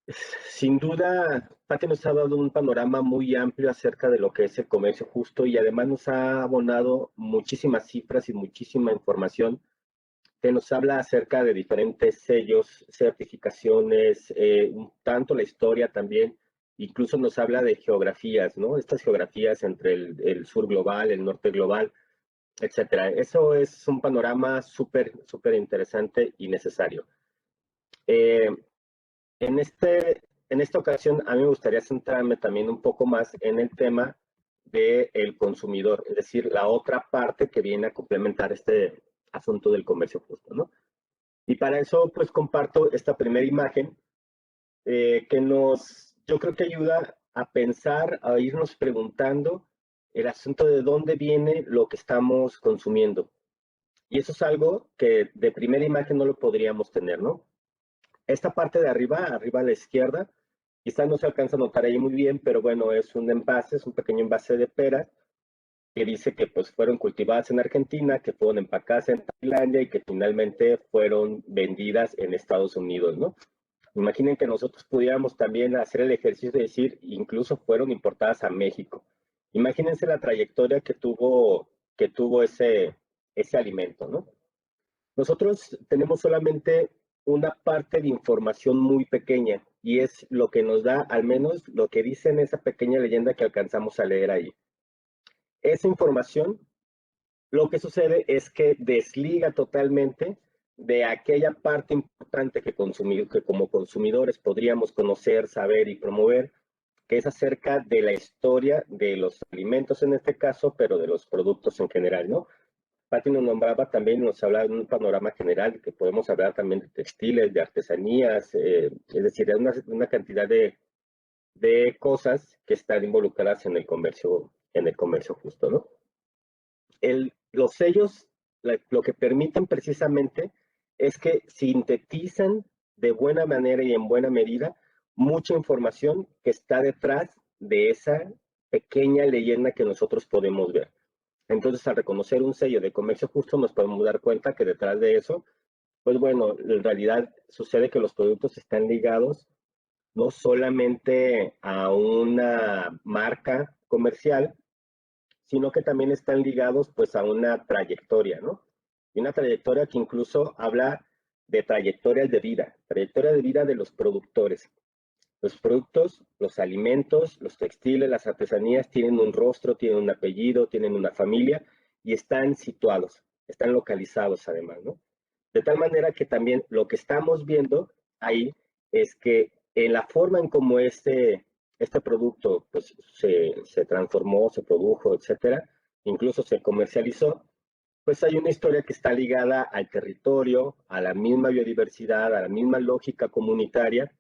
sin duda, Pati nos ha dado un panorama muy amplio acerca de lo que es el comercio justo y además nos ha abonado muchísimas cifras y muchísima información que nos habla acerca de diferentes sellos, certificaciones, tanto la historia también, incluso nos habla de geografías, ¿no? Estas geografías entre el sur global, el norte global, etcétera. Eso es un panorama súper interesante y necesario. En esta ocasión, a mí me gustaría centrarme también un poco más en el tema del consumidor, es decir, la otra parte que viene a complementar este asunto del comercio justo, ¿no? Y para eso, pues, comparto esta primera imagen que yo creo que ayuda a pensar, a irnos preguntando el asunto de dónde viene lo que estamos consumiendo. Y eso es algo que de primera imagen no lo podríamos tener, ¿no? Esta parte de arriba a la izquierda, quizás no se alcanza a notar ahí muy bien, pero bueno, es un envase, es un pequeño envase de peras que dice que pues fueron cultivadas en Argentina, que fueron empacadas en Tailandia y que finalmente fueron vendidas en Estados Unidos, ¿no? Imaginen que nosotros pudiéramos también hacer el ejercicio de decir, incluso fueron importadas a México. Imagínense la trayectoria que tuvo ese alimento, ¿no? Nosotros tenemos solamente una parte de información muy pequeña y es lo que nos da, al menos lo que dice en esa pequeña leyenda que alcanzamos a leer ahí. Esa información, lo que sucede es que desliga totalmente de aquella parte importante que como consumidores podríamos conocer, saber y promover, que es acerca de la historia de los alimentos en este caso, pero de los productos en general, ¿no? Pati nos nombraba también, nos hablaba de un panorama general, que podemos hablar también de textiles, de artesanías, es decir, de una cantidad de cosas que están involucradas en el comercio justo, ¿no? Los sellos lo que permiten precisamente es que sintetizan de buena manera y en buena medida mucha información que está detrás de esa pequeña leyenda que nosotros podemos ver. Entonces, al reconocer un sello de comercio justo, nos podemos dar cuenta que detrás de eso, pues bueno, en realidad sucede que los productos están ligados no solamente a una marca comercial, sino que también están ligados pues a una trayectoria, ¿no? Y una trayectoria que incluso habla de trayectorias de vida de los productores. Los productos, los alimentos, los textiles, las artesanías tienen un rostro, tienen un apellido, tienen una familia y están situados, están localizados además, ¿no? De tal manera que también lo que estamos viendo ahí es que en la forma en cómo este producto pues, se transformó, se produjo, etcétera, incluso se comercializó, pues hay una historia que está ligada al territorio, a la misma biodiversidad, a la misma lógica comunitaria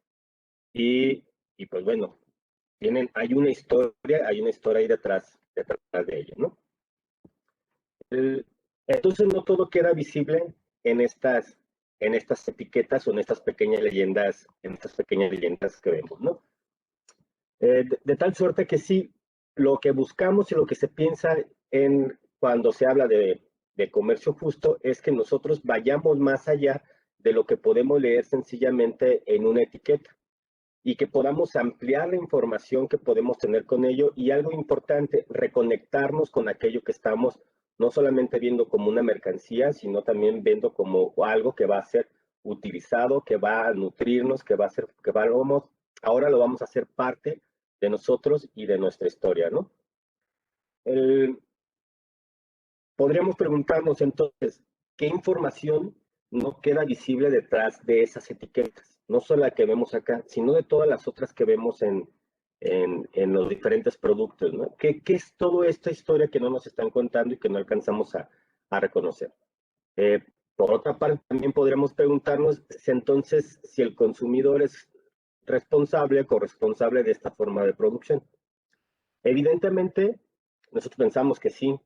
y pues bueno, hay una historia ahí detrás de ello, ¿no? Entonces no todo queda visible en estas etiquetas o en estas pequeñas leyendas que vemos, ¿no? De tal suerte que sí, lo que buscamos y lo que se piensa cuando se habla de comercio justo es que nosotros vayamos más allá de lo que podemos leer sencillamente en una etiqueta y que podamos ampliar la información que podemos tener con ello y algo importante, reconectarnos con aquello que estamos no solamente viendo como una mercancía, sino también viendo como algo que va a ser utilizado, que va a nutrirnos, ahora lo vamos a hacer parte de nosotros y de nuestra historia, ¿no? Podríamos preguntarnos entonces, ¿qué información no queda visible detrás de esas etiquetas? No solo la que vemos acá, sino de todas las otras que vemos en los diferentes productos, ¿no? ¿Qué es toda esta historia que no nos están contando y que no alcanzamos a reconocer? Por otra parte, también podríamos preguntarnos entonces si el consumidor es responsable, corresponsable de esta forma de producción. Evidentemente, nosotros pensamos que sí.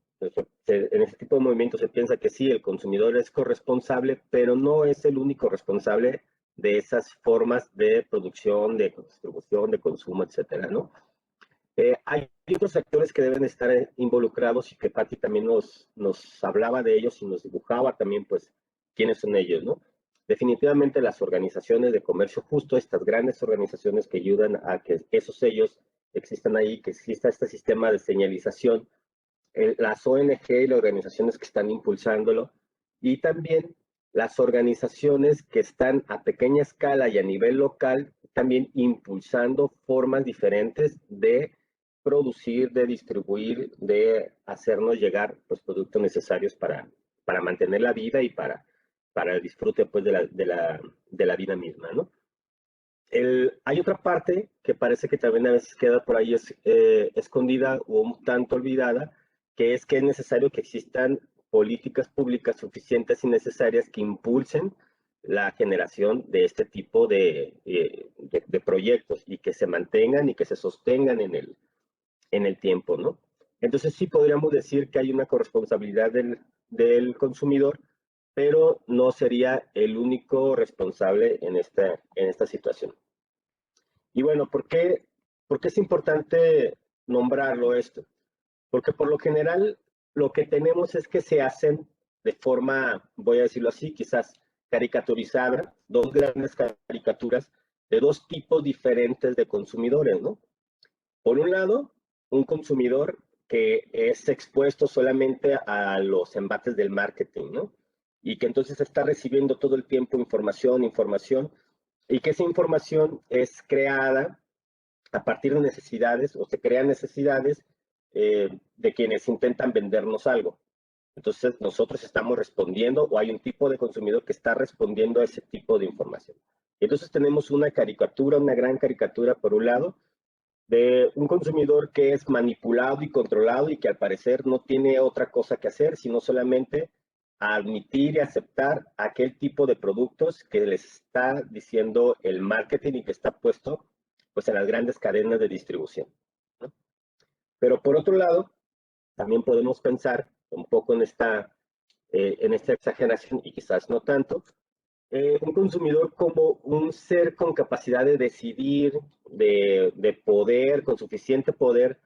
En este tipo de movimientos se piensa que sí, el consumidor es corresponsable, pero no es el único responsable de esas formas de producción, de distribución, de consumo, etcétera, ¿no? Hay otros sectores que deben estar involucrados y que Patti también nos hablaba de ellos y nos dibujaba también, pues, quiénes son ellos, ¿no? Definitivamente las organizaciones de comercio justo, estas grandes organizaciones que ayudan a que esos sellos existan ahí, que exista este sistema de señalización, las ONG y las organizaciones que están impulsándolo, y también las organizaciones que están a pequeña escala y a nivel local, también impulsando formas diferentes de producir, de distribuir, de hacernos llegar los productos necesarios para mantener la vida y para el disfrute pues, de la vida misma, ¿no? Hay otra parte que parece que también a veces queda por ahí escondida o un tanto olvidada, que es necesario que existan políticas públicas suficientes y necesarias que impulsen la generación de este tipo de proyectos y que se mantengan y que se sostengan en el tiempo, ¿no? Entonces sí podríamos decir que hay una corresponsabilidad del consumidor, pero no sería el único responsable en esta situación. Y bueno, ¿por qué es importante nombrarlo esto? Porque por lo general lo que tenemos es que se hacen de forma, voy a decirlo así, quizás caricaturizada, dos grandes caricaturas de dos tipos diferentes de consumidores, ¿no? Por un lado, un consumidor que es expuesto solamente a los embates del marketing, ¿no? Y que entonces está recibiendo todo el tiempo información, y que esa información es creada a partir de necesidades o se crean necesidades de quienes intentan vendernos algo. Entonces nosotros estamos respondiendo o hay un tipo de consumidor que está respondiendo a ese tipo de información. Entonces tenemos una gran caricatura por un lado, de un consumidor que es manipulado y controlado y que al parecer no tiene otra cosa que hacer, sino solamente admitir y aceptar aquel tipo de productos que les está diciendo el marketing y que está puesto pues en las grandes cadenas de distribución, ¿no? Pero por otro lado, también podemos pensar un poco en esta exageración y quizás no tanto, un consumidor como un ser con capacidad de decidir, de poder, con suficiente poder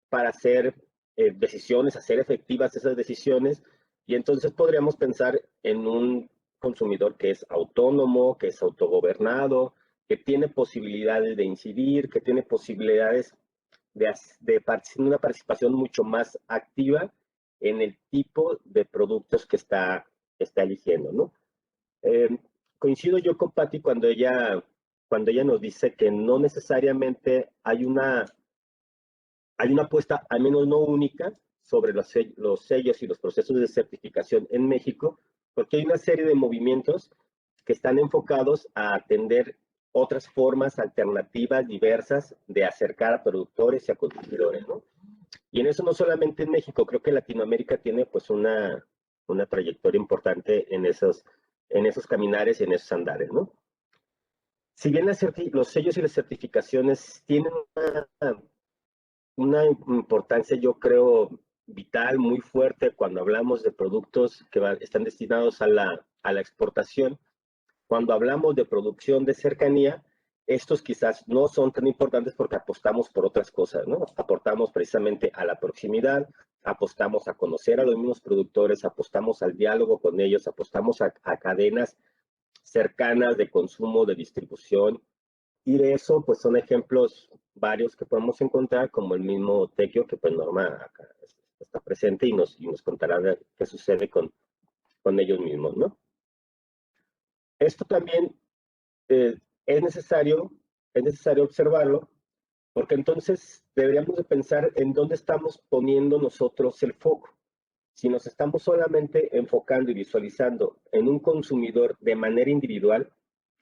para hacer decisiones, hacer efectivas esas decisiones, y entonces podríamos pensar en un consumidor que es autónomo, que es autogobernado, que tiene posibilidades de incidir, que tiene posibilidades de una participación mucho más activa en el tipo de productos que está eligiendo, ¿no? coincido yo con Patti cuando ella nos dice que no necesariamente hay una apuesta, al menos no única, sobre los sellos y los procesos de certificación en México, porque hay una serie de movimientos que están enfocados a atender otras formas alternativas diversas de acercar a productores y a consumidores, ¿no? Y en eso no solamente en México, creo que Latinoamérica tiene pues una trayectoria importante en esos caminares y en esos andares, ¿no? Si bien los sellos y las certificaciones tienen una importancia, yo creo, vital, muy fuerte cuando hablamos de productos que están destinados a la exportación, cuando hablamos de producción de cercanía, estos quizás no son tan importantes porque apostamos por otras cosas, ¿no? Aportamos precisamente a la proximidad, apostamos a conocer a los mismos productores, apostamos al diálogo con ellos, apostamos a cadenas cercanas de consumo, de distribución, y de eso pues son ejemplos varios que podemos encontrar, como el mismo Tequio, que pues Norma acá está presente y nos contará qué sucede con ellos mismos, ¿no? Esto también es necesario observarlo, porque entonces deberíamos de pensar en dónde estamos poniendo nosotros el foco. Si nos estamos solamente enfocando y visualizando en un consumidor de manera individual,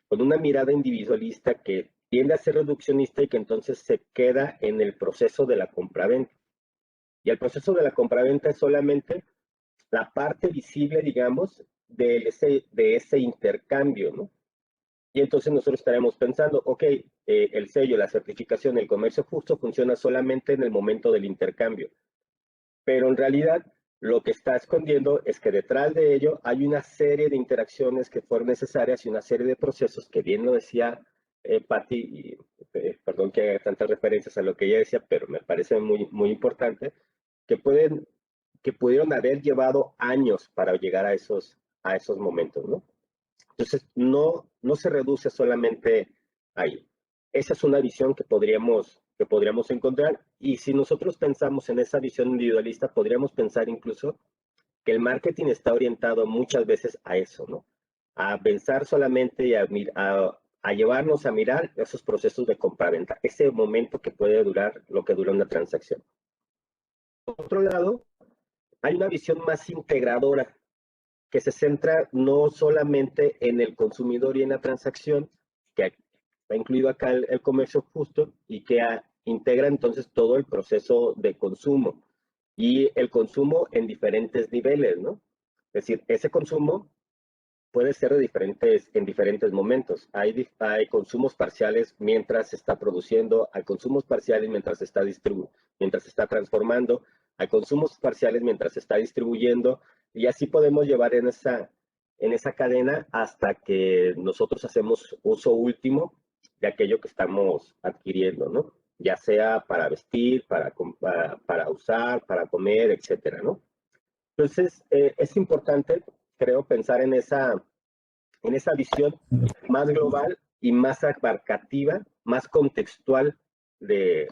con una mirada individualista que tiende a ser reduccionista y que entonces se queda en el proceso de la compraventa. Y el proceso de la compraventa es solamente la parte visible, digamos, de ese intercambio, ¿no? Y entonces nosotros estaremos pensando, ok, el sello, la certificación, el comercio justo funciona solamente en el momento del intercambio. Pero en realidad lo que está escondiendo es que detrás de ello hay una serie de interacciones que fueron necesarias y una serie de procesos que bien lo decía Patti, y perdón que haga tantas referencias a lo que ella decía, pero me parece muy, muy importante, que pudieron haber llevado años para llegar a esos momentos, ¿no? Entonces, no se reduce solamente ahí. Esa es una visión que podríamos encontrar, y si nosotros pensamos en esa visión individualista, podríamos pensar incluso que el marketing está orientado muchas veces a eso, ¿no? A pensar solamente y a llevarnos a mirar esos procesos de compra-venta, ese momento que puede durar lo que dura una transacción. Por otro lado, hay una visión más integradora, que se centra no solamente en el consumidor y en la transacción, que está incluido acá el comercio justo, y que integra entonces todo el proceso de consumo, y el consumo en diferentes niveles, ¿no? Es decir, ese consumo puede ser en diferentes momentos. Hay consumos parciales mientras se está produciendo, hay consumos parciales mientras se está transformando, hay consumos parciales mientras se está distribuyendo, y así podemos llevar en esa cadena hasta que nosotros hacemos uso último de aquello que estamos adquiriendo, ¿no? Ya sea para vestir, para usar, para comer, etcétera, ¿no? Entonces, es importante, creo, pensar en esa visión más global y más abarcativa, más contextual del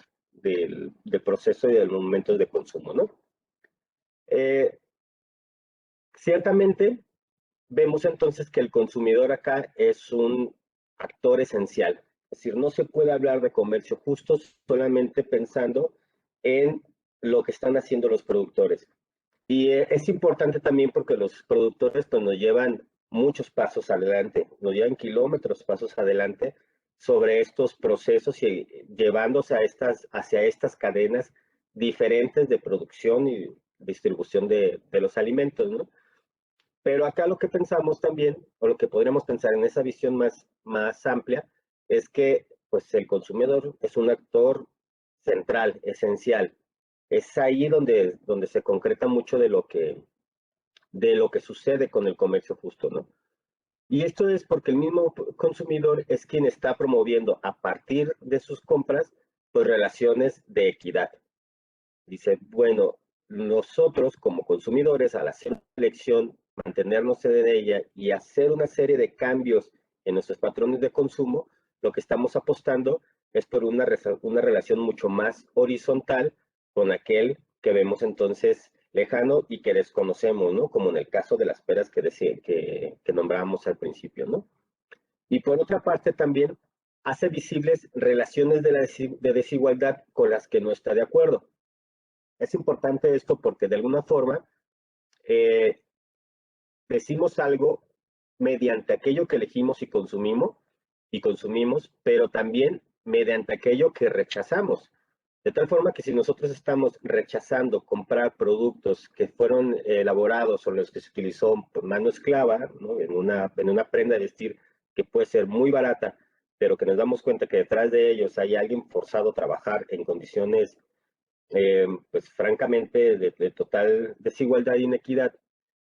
proceso y de los momentos de consumo, ¿no? Ciertamente, vemos entonces que el consumidor acá es un actor esencial. Es decir, no se puede hablar de comercio justo solamente pensando en lo que están haciendo los productores. Y es importante también porque los productores pues, nos llevan muchos pasos adelante, nos llevan kilómetros pasos adelante sobre estos procesos y llevándose hacia estas cadenas diferentes de producción y distribución de los alimentos, ¿no? Pero acá lo que pensamos también, o lo que podríamos pensar en esa visión más amplia, es que pues, el consumidor es un actor central, esencial. Es ahí donde se concreta mucho de lo que sucede con el comercio justo, ¿no? Y esto es porque el mismo consumidor es quien está promoviendo a partir de sus compras, pues relaciones de equidad. Dice, bueno, nosotros como consumidores al hacer una elección, mantenernos en ella y hacer una serie de cambios en nuestros patrones de consumo, lo que estamos apostando es por una relación mucho más horizontal con aquel que vemos entonces lejano y que desconocemos, ¿no? Como en el caso de las peras que nombrábamos al principio, ¿no? Y por otra parte también hace visibles relaciones de desigualdad con las que no está de acuerdo. Es importante esto porque de alguna forma decimos algo mediante aquello que elegimos y consumimos, pero también mediante aquello que rechazamos. De tal forma que si nosotros estamos rechazando comprar productos que fueron elaborados o los que se utilizó por mano esclava, ¿no? en una prenda de vestir que puede ser muy barata, pero que nos damos cuenta que detrás de ellos hay alguien forzado a trabajar en condiciones, pues francamente, de total desigualdad e inequidad,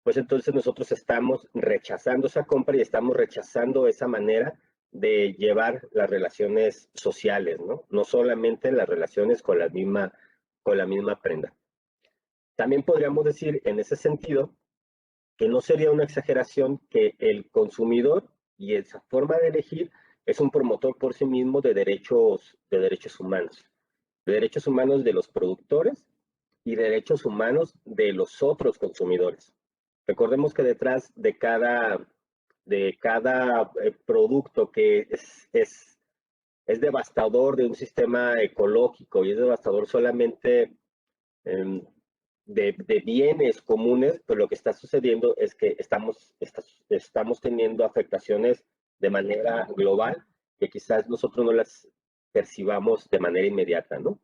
pues entonces nosotros estamos rechazando esa compra y estamos rechazando esa manera de llevar las relaciones sociales, ¿no? No solamente las relaciones con la misma prenda. También podríamos decir en ese sentido que no sería una exageración que el consumidor y esa forma de elegir es un promotor por sí mismo de derechos humanos. De derechos humanos de los productores y derechos humanos de los otros consumidores. Recordemos que detrás de cada producto que es devastador de un sistema ecológico y es devastador solamente de bienes comunes, pues lo que está sucediendo es que estamos teniendo afectaciones de manera global que quizás nosotros no las percibamos de manera inmediata, ¿no?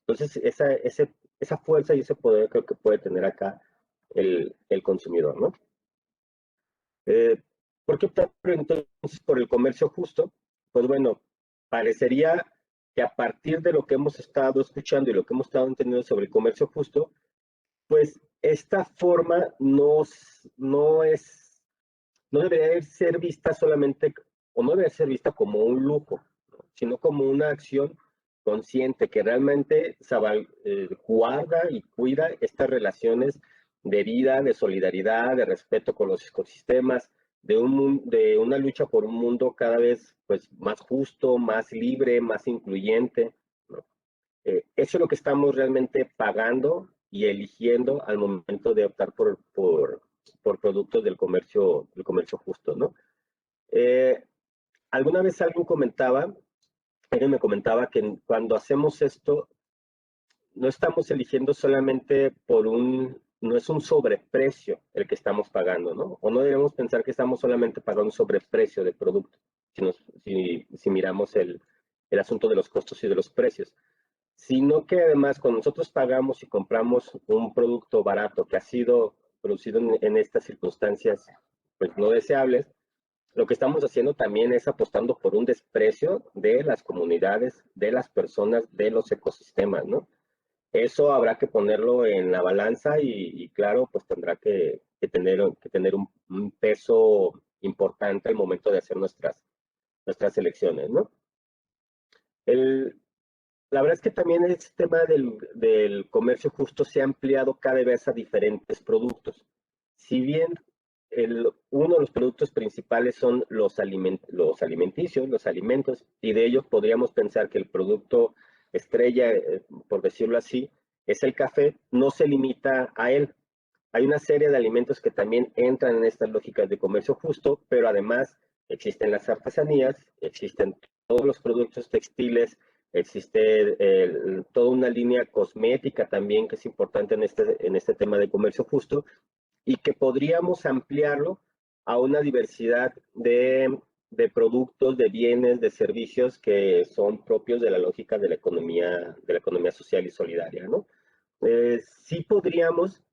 Entonces, esa fuerza y ese poder creo que puede tener acá el consumidor, ¿no? ¿Por qué optar entonces por el comercio justo? Pues bueno, parecería que a partir de lo que hemos estado escuchando y lo que hemos estado entendiendo sobre el comercio justo, pues esta forma no debería ser vista solamente, o no debería ser vista como un lujo, ¿no? Sino como una acción consciente que realmente guarda y cuida estas relaciones de vida, de solidaridad, de respeto con los ecosistemas, de una lucha por un mundo cada vez pues, más justo, más libre, más incluyente, ¿no? Eso es lo que estamos realmente pagando y eligiendo al momento de optar por productos del comercio justo, ¿no? Alguna vez alguien me comentaba que cuando hacemos esto, no estamos eligiendo solamente no es un sobreprecio el que estamos pagando, ¿no? O no debemos pensar que estamos solamente pagando un sobreprecio de producto, si miramos el asunto de los costos y de los precios, sino que además cuando nosotros pagamos y compramos un producto barato que ha sido producido en estas circunstancias pues no deseables, lo que estamos haciendo también es apostando por un desprecio de las comunidades, de las personas, de los ecosistemas, ¿no? Eso habrá que ponerlo en la balanza y claro, pues tendrá que tener un peso importante al momento de hacer nuestras elecciones, ¿no? La verdad es que también este tema del comercio justo se ha ampliado cada vez a diferentes productos. Si bien uno de los productos principales son los alimenticios, los alimentos, y de ellos podríamos pensar que el producto estrella, por decirlo así, es el café, no se limita a él. Hay una serie de alimentos que también entran en estas lógicas de comercio justo, pero además existen las artesanías, existen todos los productos textiles, existe toda una línea cosmética también que es importante en este tema de comercio justo y que podríamos ampliarlo a una diversidad de productos, de bienes, de servicios que son propios de la lógica de la economía social y solidaria, ¿no? Sí podríamos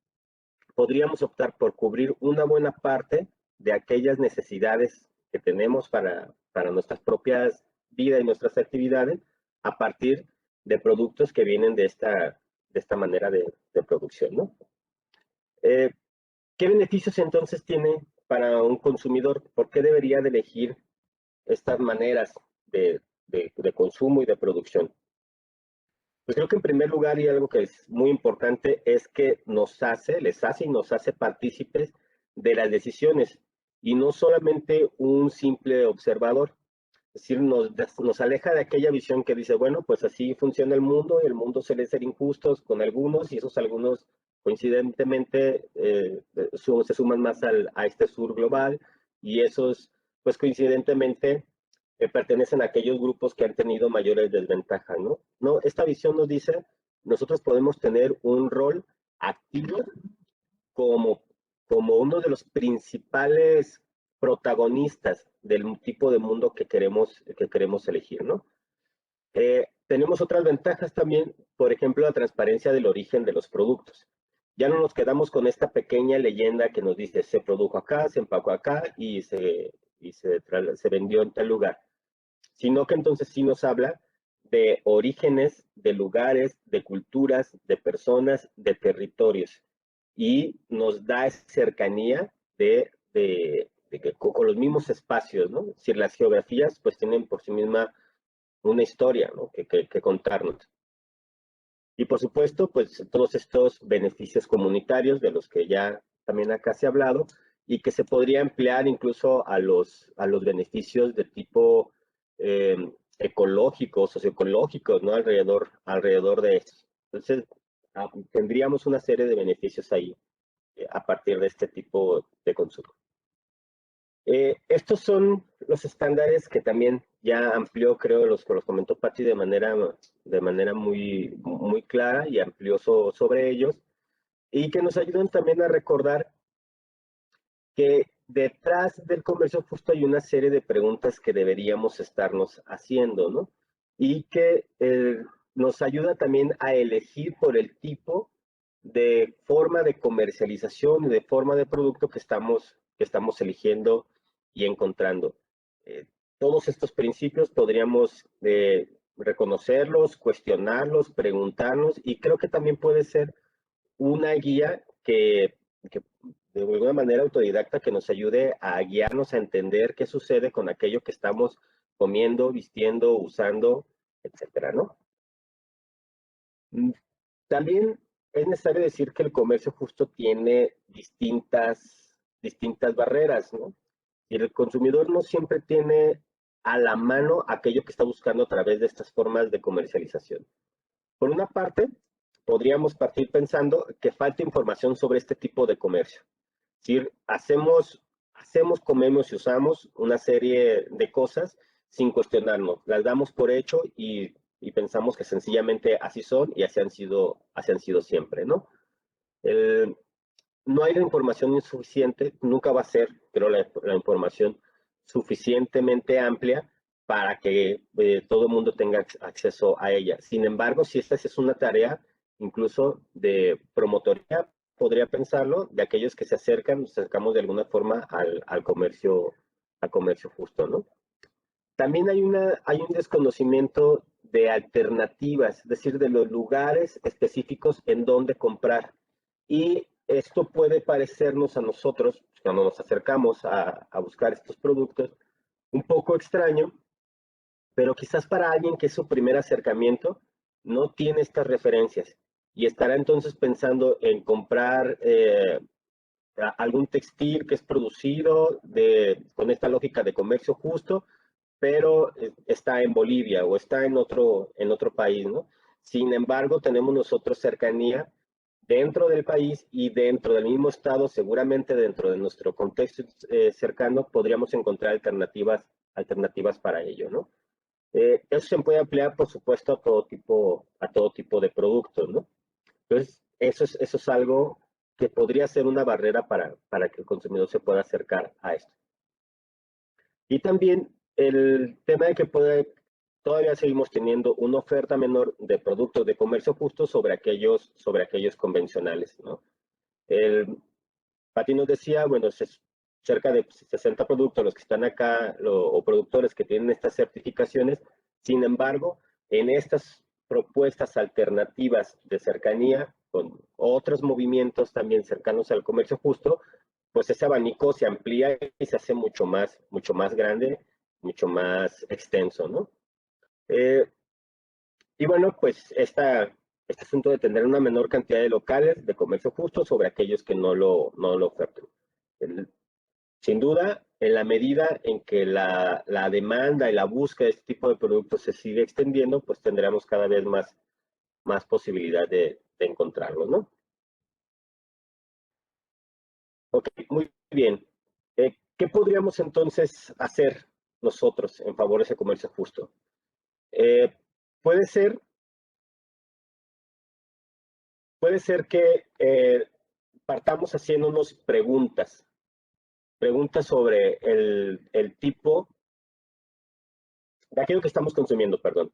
optar por cubrir una buena parte de aquellas necesidades que tenemos para nuestras propias vidas y nuestras actividades a partir de productos que vienen de esta manera de producción, ¿no? ¿Qué beneficios entonces tiene para un consumidor? ¿Por qué debería de elegir estas maneras de consumo y de producción? Pues creo que en primer lugar, y algo que es muy importante, es que les hace partícipes de las decisiones y no solamente un simple observador. Es decir, nos aleja de aquella visión que dice, bueno, pues así funciona el mundo y el mundo suele ser injustos con algunos y esos algunos coincidentemente se suman más a este sur global y esos pues coincidentemente pertenecen a aquellos grupos que han tenido mayores desventajas, ¿no? No, esta visión nos dice, nosotros podemos tener un rol activo como uno de los principales protagonistas del tipo de mundo que queremos elegir, ¿no? Tenemos otras ventajas también, por ejemplo, la transparencia del origen de los productos. Ya no nos quedamos con esta pequeña leyenda que nos dice se produjo acá, se empacó acá y se vendió en tal lugar, sino que entonces sí nos habla de orígenes, de lugares, de culturas, de personas, de territorios, y nos da cercanía con los mismos espacios, ¿no? Es decir, las geografías pues tienen por sí misma una historia, ¿no? que contarnos. Y por supuesto, pues todos estos beneficios comunitarios de los que ya también acá se ha hablado y que se podría emplear incluso a los beneficios de tipo ecológicos, socioecológicos, ¿no? Alrededor de esto. Entonces, tendríamos una serie de beneficios ahí a partir de este tipo de consumo. Estos son los estándares que también ya amplió, creo, los comentó Patti de manera muy, muy clara y amplió sobre ellos, y que nos ayudan también a recordar que detrás del comercio justo hay una serie de preguntas que deberíamos estarnos haciendo, ¿no? Y que nos ayuda también a elegir por el tipo de forma de comercialización y de forma de producto que estamos eligiendo y encontrando. Todos estos principios podríamos reconocerlos, cuestionarlos, preguntarnos, y creo que también puede ser una guía que de alguna manera autodidacta que nos ayude a guiarnos a entender qué sucede con aquello que estamos comiendo, vistiendo, usando, etcétera, ¿no? También es necesario decir que el comercio justo tiene distintas barreras, ¿no? Y el consumidor no siempre tiene a la mano aquello que está buscando a través de estas formas de comercialización. Por una parte, podríamos partir pensando que falta información sobre este tipo de comercio. Es decir, hacemos, comemos y usamos una serie de cosas sin cuestionarnos. Las damos por hecho y pensamos que sencillamente así son y así han sido siempre, ¿no? No hay la información suficiente, nunca va a ser, pero la información suficientemente amplia para que todo el mundo tenga acceso a ella. Sin embargo, si esta es una tarea incluso de promotoría, podría pensarlo, de aquellos que se acercan, nos acercamos de alguna forma al comercio justo, ¿no? También hay un desconocimiento de alternativas, es decir, de los lugares específicos en donde comprar. Y esto puede parecernos a nosotros, cuando nos acercamos a buscar estos productos, un poco extraño, pero quizás para alguien que es su primer acercamiento, no tiene estas referencias y estará entonces pensando en comprar algún textil que es producido con esta lógica de comercio justo, pero está en Bolivia o está en otro país, ¿no? Sin embargo, tenemos nosotros cercanía dentro del país y dentro del mismo estado, seguramente dentro de nuestro contexto cercano, podríamos encontrar alternativas para ello, ¿no? Eso se puede ampliar, por supuesto, a todo tipo de productos, ¿no? Entonces, eso es algo que podría ser una barrera para que el consumidor se pueda acercar a esto. Y también el tema de que todavía seguimos teniendo una oferta menor de productos de comercio justo sobre aquellos convencionales, ¿no? Pati nos decía, bueno, cerca de 60 productos los que están acá o productores que tienen estas certificaciones. Sin embargo, en estas propuestas alternativas de cercanía con otros movimientos también cercanos al comercio justo, pues ese abanico se amplía y se hace mucho más grande, mucho más extenso, ¿no? Y bueno, pues este asunto de tener una menor cantidad de locales de comercio justo sobre aquellos que no lo ofertan. Sin duda, en la medida en que la demanda y la búsqueda de este tipo de productos se sigue extendiendo, pues tendremos cada vez más posibilidad de encontrarlos, ¿no? Ok, muy bien. ¿Qué podríamos entonces hacer nosotros en favor de ese comercio justo? Puede ser que partamos haciéndonos preguntas sobre el tipo de aquello que estamos consumiendo, perdón.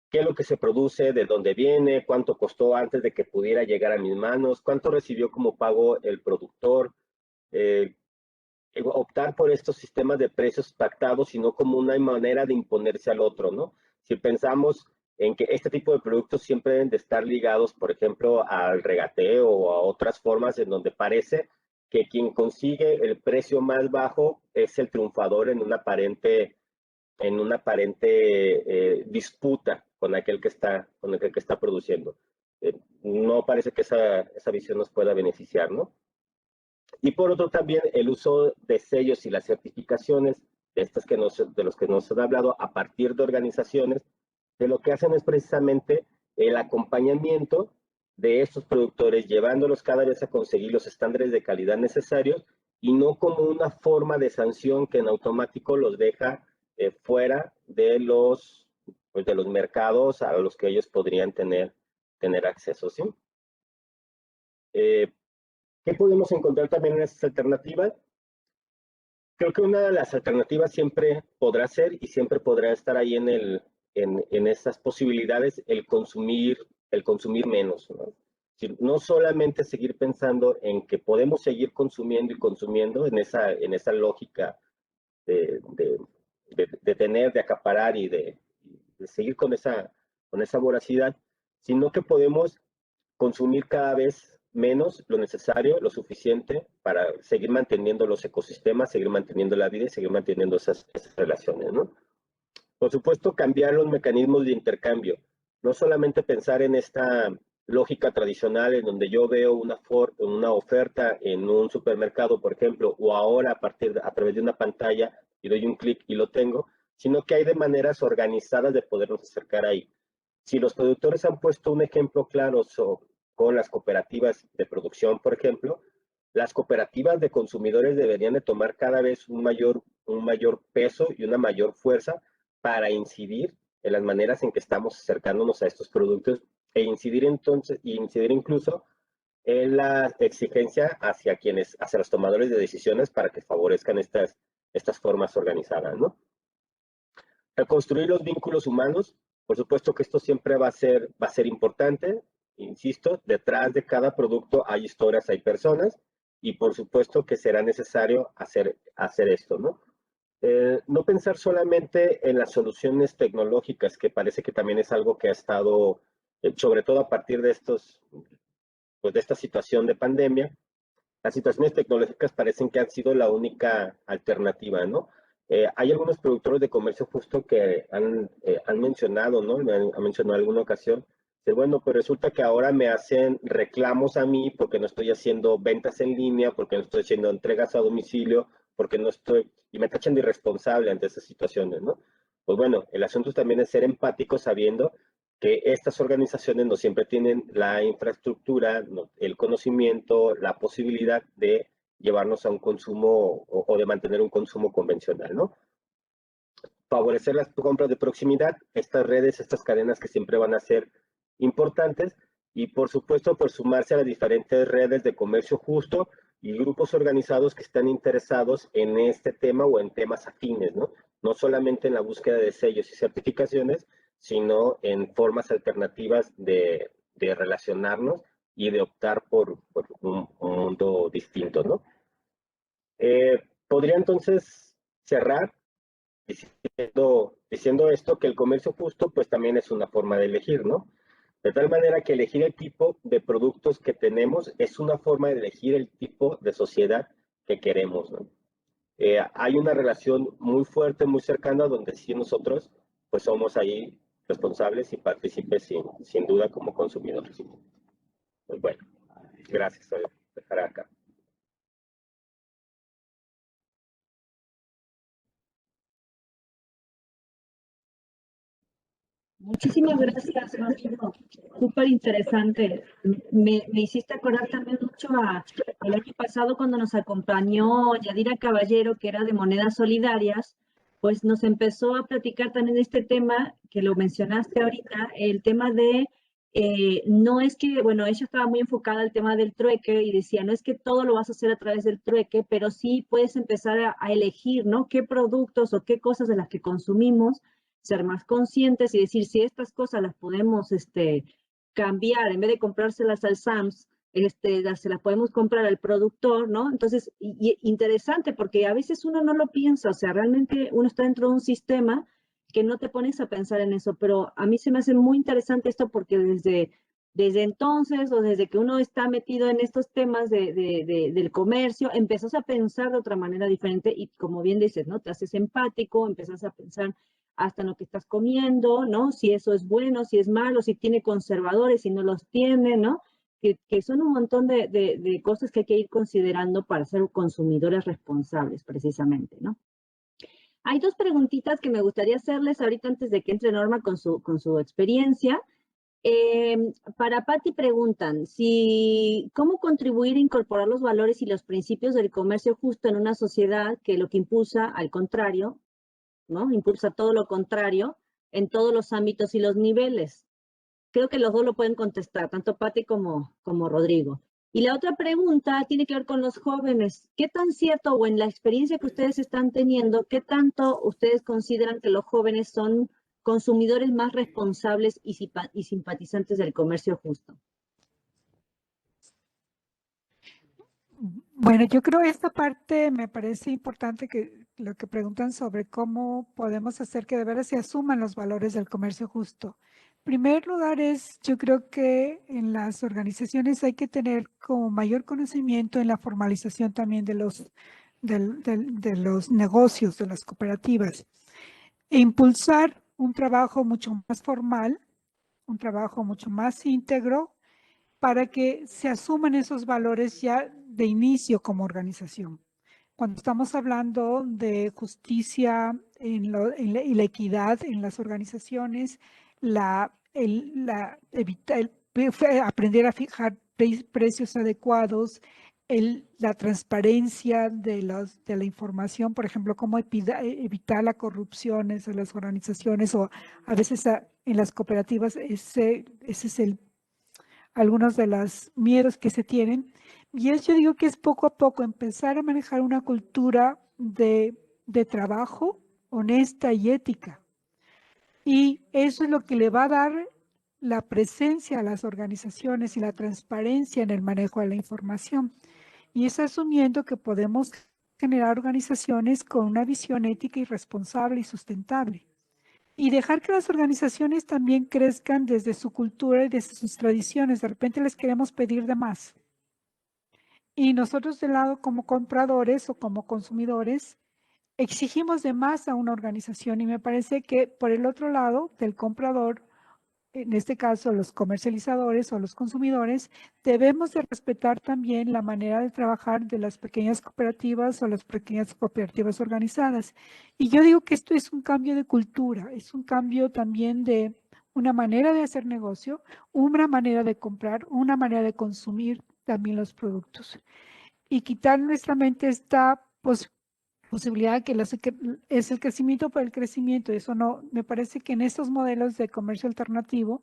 ¿Qué es lo que se produce? ¿De dónde viene? ¿Cuánto costó antes de que pudiera llegar a mis manos? ¿Cuánto recibió como pago el productor? Optar por estos sistemas de precios pactados, sino como una manera de imponerse al otro, ¿no? Si pensamos en que este tipo de productos siempre deben de estar ligados, por ejemplo, al regateo o a otras formas en donde parece que quien consigue el precio más bajo es el triunfador en una aparente disputa con aquel que está produciendo. No parece que esa visión nos pueda beneficiar, ¿no? Y por otro también el uso de sellos y las certificaciones de los que nos han hablado a partir de organizaciones, de lo que hacen es precisamente el acompañamiento de estos productores, llevándolos cada vez a conseguir los estándares de calidad necesarios y no como una forma de sanción que en automático los deja fuera de los mercados a los que ellos podrían tener acceso, ¿sí? ¿Qué podemos encontrar también en estas alternativas? Creo que una de las alternativas siempre podrá ser y siempre podrá estar ahí en esas posibilidades el consumir menos, ¿no? No solamente seguir pensando en que podemos seguir consumiendo y consumiendo en esa lógica de tener, de acaparar y de seguir con esa voracidad, sino que podemos consumir cada vez menos lo necesario, lo suficiente para seguir manteniendo los ecosistemas, seguir manteniendo la vida y seguir manteniendo esas relaciones, ¿no? Por supuesto, cambiar los mecanismos de intercambio. No solamente pensar en esta lógica tradicional en donde yo veo una oferta en un supermercado, por ejemplo, o ahora a través de una pantalla y doy un clic y lo tengo, sino que hay de maneras organizadas de podernos acercar ahí. Si los productores han puesto un ejemplo claro con las cooperativas de producción, por ejemplo, las cooperativas de consumidores deberían de tomar cada vez un mayor peso y una mayor fuerza para incidir en las maneras en que estamos acercándonos a estos productos e incidir incluso en la exigencia hacia los tomadores de decisiones para que favorezcan estas formas organizadas, ¿no? Reconstruir los vínculos humanos, por supuesto que esto siempre va a ser importante, insisto, detrás de cada producto hay historias, hay personas, y por supuesto que será necesario hacer esto, ¿no? No pensar solamente en las soluciones tecnológicas, que parece que también es algo que ha estado, sobre todo a partir de de esta situación de pandemia, las situaciones tecnológicas parecen que han sido la única alternativa, ¿no? Hay algunos productores de comercio justo que han mencionado, ¿no? Han mencionado en alguna ocasión, que bueno, pues resulta que ahora me hacen reclamos a mí porque no estoy haciendo ventas en línea, porque no estoy haciendo entregas a domicilio, porque no estoy, y me tachan de irresponsable ante esas situaciones, ¿no? Pues bueno, el asunto también es ser empático sabiendo que estas organizaciones no siempre tienen la infraestructura, el conocimiento, la posibilidad de llevarnos a un consumo o de mantener un consumo convencional, ¿no? Favorecer las compras de proximidad, estas redes, estas cadenas que siempre van a ser importantes y por supuesto por sumarse a las diferentes redes de comercio justo y grupos organizados que están interesados en este tema o en temas afines, ¿no? No solamente en la búsqueda de sellos y certificaciones, sino en formas alternativas de relacionarnos y de optar por un mundo distinto, ¿no? Podría entonces cerrar diciendo esto, que el comercio justo pues también es una forma de elegir, ¿no? De tal manera que elegir el tipo de productos que tenemos es una forma de elegir el tipo de sociedad que queremos, ¿no? Hay una relación muy fuerte, muy cercana, donde sí nosotros pues somos ahí responsables y partícipes sin duda como consumidores. Pues bueno, gracias. Voy a dejar acá. Muchísimas gracias, Rodrigo. Súper interesante. Me hiciste acordar también mucho al año pasado cuando nos acompañó Yadira Caballero, que era de Monedas Solidarias, pues nos empezó a platicar también de este tema que lo mencionaste ahorita, el tema de, no es que, bueno, ella estaba muy enfocada al tema del trueque y decía, no es que todo lo vas a hacer a través del trueque, pero sí puedes empezar a elegir, ¿no? ¿Qué productos o qué cosas de las que consumimos ser más conscientes y decir si estas cosas las podemos cambiar, en vez de comprárselas al Sams, se las podemos comprar al productor, ¿no? Entonces, interesante porque a veces uno no lo piensa, o sea, realmente uno está dentro de un sistema que no te pones a pensar en eso, pero a mí se me hace muy interesante esto porque desde entonces o desde que uno está metido en estos temas del comercio, empezás a pensar de otra manera diferente y como bien dices, ¿no? Te haces empático, empezás a pensar hasta en lo que estás comiendo, ¿no? Si eso es bueno, si es malo, si tiene conservadores, si no los tiene, ¿no? Que son un montón de cosas que hay que ir considerando para ser consumidores responsables, precisamente, ¿no? Hay dos preguntitas que me gustaría hacerles ahorita antes de que entre Norma con su experiencia. Para Patti preguntan, ¿cómo contribuir a incorporar los valores y los principios del comercio justo en una sociedad que lo que impulsa, al contrario, ¿no? Impulsa todo lo contrario en todos los ámbitos y los niveles? Creo que los dos lo pueden contestar, tanto Patti como Rodrigo. Y la otra pregunta tiene que ver con los jóvenes. ¿Qué tan cierto o en la experiencia que ustedes están teniendo, qué tanto ustedes consideran que los jóvenes son consumidores más responsables y simpatizantes del comercio justo? Bueno, yo creo que esta parte me parece importante, que lo que preguntan sobre cómo podemos hacer que de veras se asuman los valores del comercio justo. En primer lugar yo creo que en las organizaciones hay que tener como mayor conocimiento en la formalización también de de los negocios, de las cooperativas, e impulsar un trabajo mucho más formal, un trabajo mucho más íntegro, para que se asuman esos valores ya de inicio como organización. Cuando estamos hablando de justicia y la equidad en las organizaciones, aprender a fijar precios adecuados, la transparencia de la información, por ejemplo, cómo evitar la corrupción en las organizaciones, o a veces en las cooperativas, ese es algunos de los miedos que se tienen. Y yo digo que es poco a poco empezar a manejar una cultura de trabajo honesta y ética. Y eso es lo que le va a dar la presencia a las organizaciones y la transparencia en el manejo de la información. Y es asumiendo que podemos generar organizaciones con una visión ética y responsable y sustentable. Y dejar que las organizaciones también crezcan desde su cultura y desde sus tradiciones. De repente les queremos pedir de más. Y nosotros del lado como compradores o como consumidores exigimos de más a una organización. Y me parece que por el otro lado del comprador, en este caso los comercializadores o los consumidores, debemos de respetar también la manera de trabajar de las pequeñas cooperativas o las pequeñas cooperativas organizadas. Y yo digo que esto es un cambio de cultura, es un cambio también de una manera de hacer negocio, una manera de comprar, una manera de consumir también los productos. Y quitar nuestra mente esta posibilidad que es el crecimiento por el crecimiento. Eso no, me parece que en estos modelos de comercio alternativo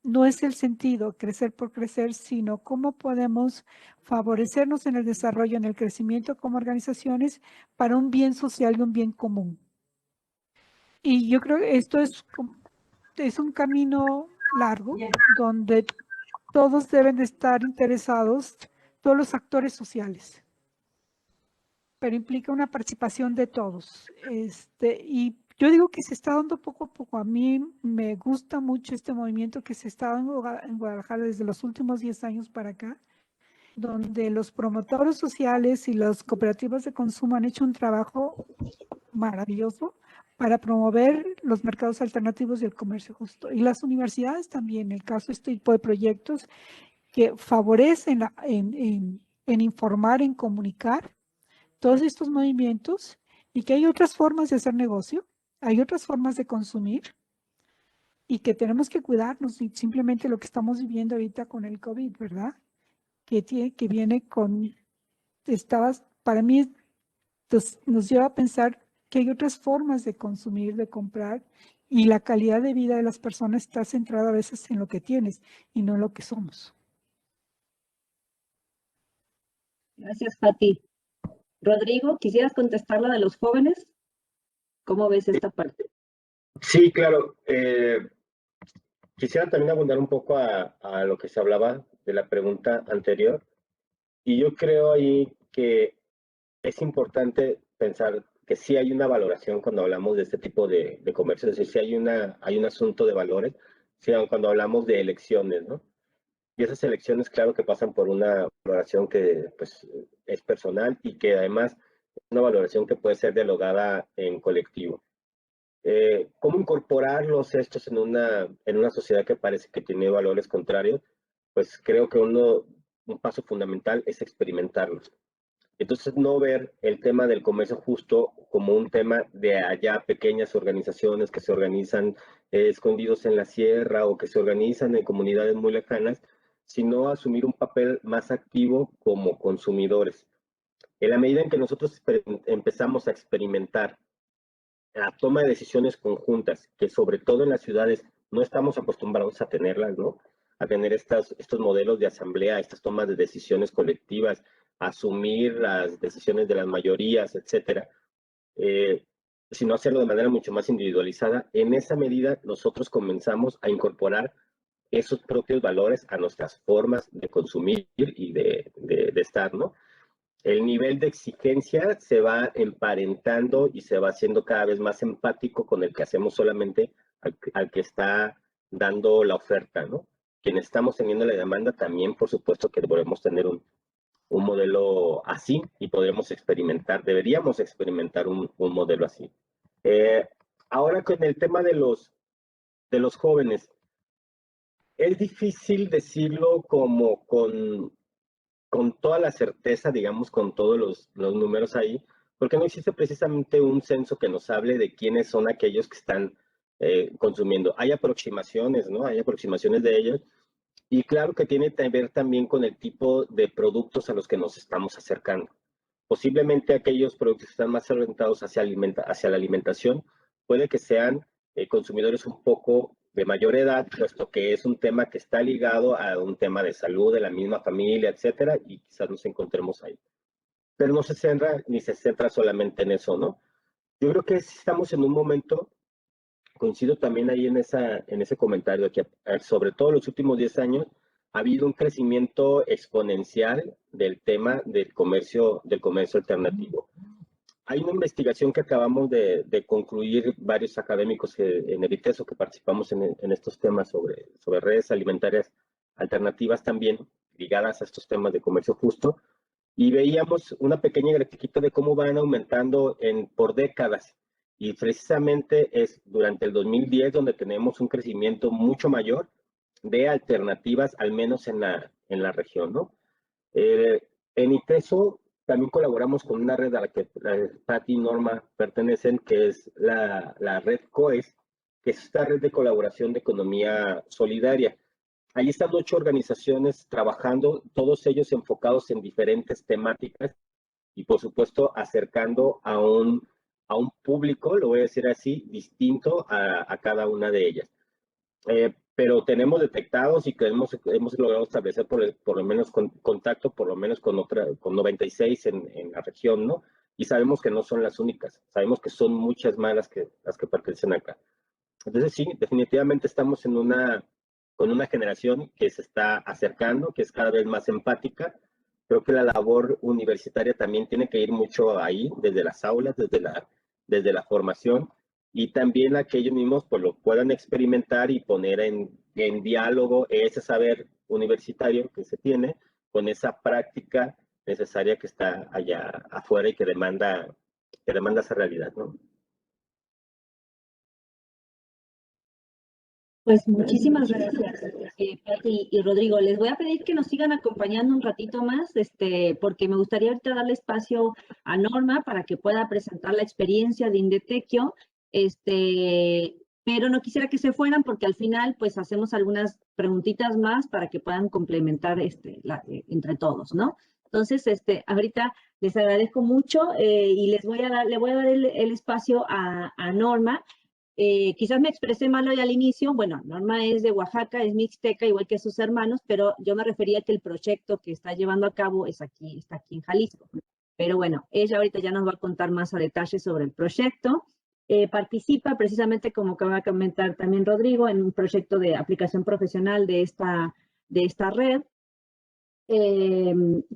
no es el sentido crecer por crecer, sino cómo podemos favorecernos en el desarrollo, en el crecimiento como organizaciones para un bien social y un bien común. Y yo creo que esto es un camino largo donde todos deben de estar interesados, todos los actores sociales, pero implica una participación de todos. Y yo digo que se está dando poco a poco. A mí me gusta mucho este movimiento que se está dando en Guadalajara desde los últimos 10 años para acá, donde los promotores sociales y las cooperativas de consumo han hecho un trabajo maravilloso para promover los mercados alternativos y el comercio justo. Y las universidades también, en el caso de este tipo de proyectos que favorecen en informar, en comunicar todos estos movimientos, y que hay otras formas de hacer negocio, hay otras formas de consumir, y que tenemos que cuidarnos, y simplemente lo que estamos viviendo ahorita con el COVID, ¿verdad? Que viene con, para mí, nos lleva a pensar que hay otras formas de consumir, de comprar, y la calidad de vida de las personas está centrada a veces en lo que tienes y no en lo que somos. Gracias, Pati. Rodrigo, ¿quisieras contestar la de los jóvenes? ¿Cómo ves esta parte? Sí, claro. Quisiera también abundar un poco a lo que se hablaba de la pregunta anterior. Y yo creo ahí que es importante pensar que sí hay una valoración cuando hablamos de este tipo de comercio, es decir, sí hay un asunto de valores, sí, cuando hablamos de elecciones, ¿no? Y esas elecciones, claro que pasan por una valoración que pues, es personal y que además es una valoración que puede ser dialogada en colectivo. ¿Cómo incorporarlos estos en una sociedad que parece que tiene valores contrarios? Pues creo que un paso fundamental es experimentarlos. Entonces, no ver el tema del comercio justo como un tema de allá pequeñas organizaciones que se organizan escondidos en la sierra o que se organizan en comunidades muy lejanas, sino asumir un papel más activo como consumidores. En la medida en que nosotros empezamos a experimentar la toma de decisiones conjuntas, que sobre todo en las ciudades no estamos acostumbrados a tenerlas, ¿no? A tener estos modelos de asamblea, estas tomas de decisiones colectivas, asumir las decisiones de las mayorías, etcétera, sino hacerlo de manera mucho más individualizada. En esa medida, nosotros comenzamos a incorporar esos propios valores a nuestras formas de consumir y de estar, ¿no? El nivel de exigencia se va emparentando y se va haciendo cada vez más empático con el que hacemos solamente al que está dando la oferta, ¿no? Quienes estamos teniendo la demanda también, por supuesto, que debemos tener un modelo así y podremos experimentar, deberíamos experimentar un modelo así. Ahora con el tema de los jóvenes, es difícil decirlo como con toda la certeza, digamos, con todos los números ahí, porque no existe precisamente un censo que nos hable de quiénes son aquellos que están consumiendo. Hay aproximaciones, ¿no? Hay aproximaciones de ellos, y claro que tiene que ver también con el tipo de productos a los que nos estamos acercando. Posiblemente aquellos productos que están más orientados hacia la alimentación, puede que sean consumidores un poco de mayor edad, puesto que es un tema que está ligado a un tema de salud de la misma familia, etcétera, y quizás nos encontremos ahí. Pero no se centra ni se centra solamente en eso, ¿no? Yo creo que estamos en un momento, coincido también ahí en ese comentario, que sobre todo en los últimos 10 años ha habido un crecimiento exponencial del tema del comercio alternativo. Hay una investigación que acabamos de concluir varios académicos en el ITESO que participamos en estos temas sobre redes alimentarias alternativas también ligadas a estos temas de comercio justo, y veíamos una pequeña grafiquita de cómo van aumentando por décadas, y precisamente es durante el 2010 donde tenemos un crecimiento mucho mayor de alternativas, al menos en la región, ¿no? En ITESO también colaboramos con una red a la que Pati y Norma pertenecen, que es la red COES, que es esta red de colaboración de economía solidaria. Ahí están 8 organizaciones trabajando, todos ellos enfocados en diferentes temáticas y, por supuesto, acercando a un público, lo voy a decir así, distinto a cada una de ellas. Pero tenemos detectados y que hemos logrado establecer por lo menos contacto, por lo menos con 96 en la región, ¿no? Y sabemos que no son las únicas, sabemos que son muchas más las que pertenecen acá. Entonces sí, definitivamente estamos con una generación que se está acercando, que es cada vez más empática. Creo que la labor universitaria también tiene que ir mucho ahí, desde las aulas, desde la formación, y también a que ellos mismos pues, lo puedan experimentar y poner en diálogo ese saber universitario que se tiene con esa práctica necesaria que está allá afuera y que demanda esa realidad, ¿no? Pues muchísimas gracias, Pati y Rodrigo. Les voy a pedir que nos sigan acompañando un ratito más, porque me gustaría ahorita darle espacio a Norma para que pueda presentar la experiencia de Indetequio. pero no quisiera que se fueran porque al final pues hacemos algunas preguntitas más para que puedan complementar entre todos, ¿no? Entonces, ahorita les agradezco mucho y le voy a dar el espacio a Norma. Quizás me expresé mal hoy al inicio. Bueno, Norma es de Oaxaca, es mixteca, igual que sus hermanos, pero yo me refería a que el proyecto que está llevando a cabo está aquí en Jalisco. Pero bueno, ella ahorita ya nos va a contar más a detalle sobre el proyecto. Participa precisamente, como acaba de comentar también Rodrigo, en un proyecto de aplicación profesional de esta red.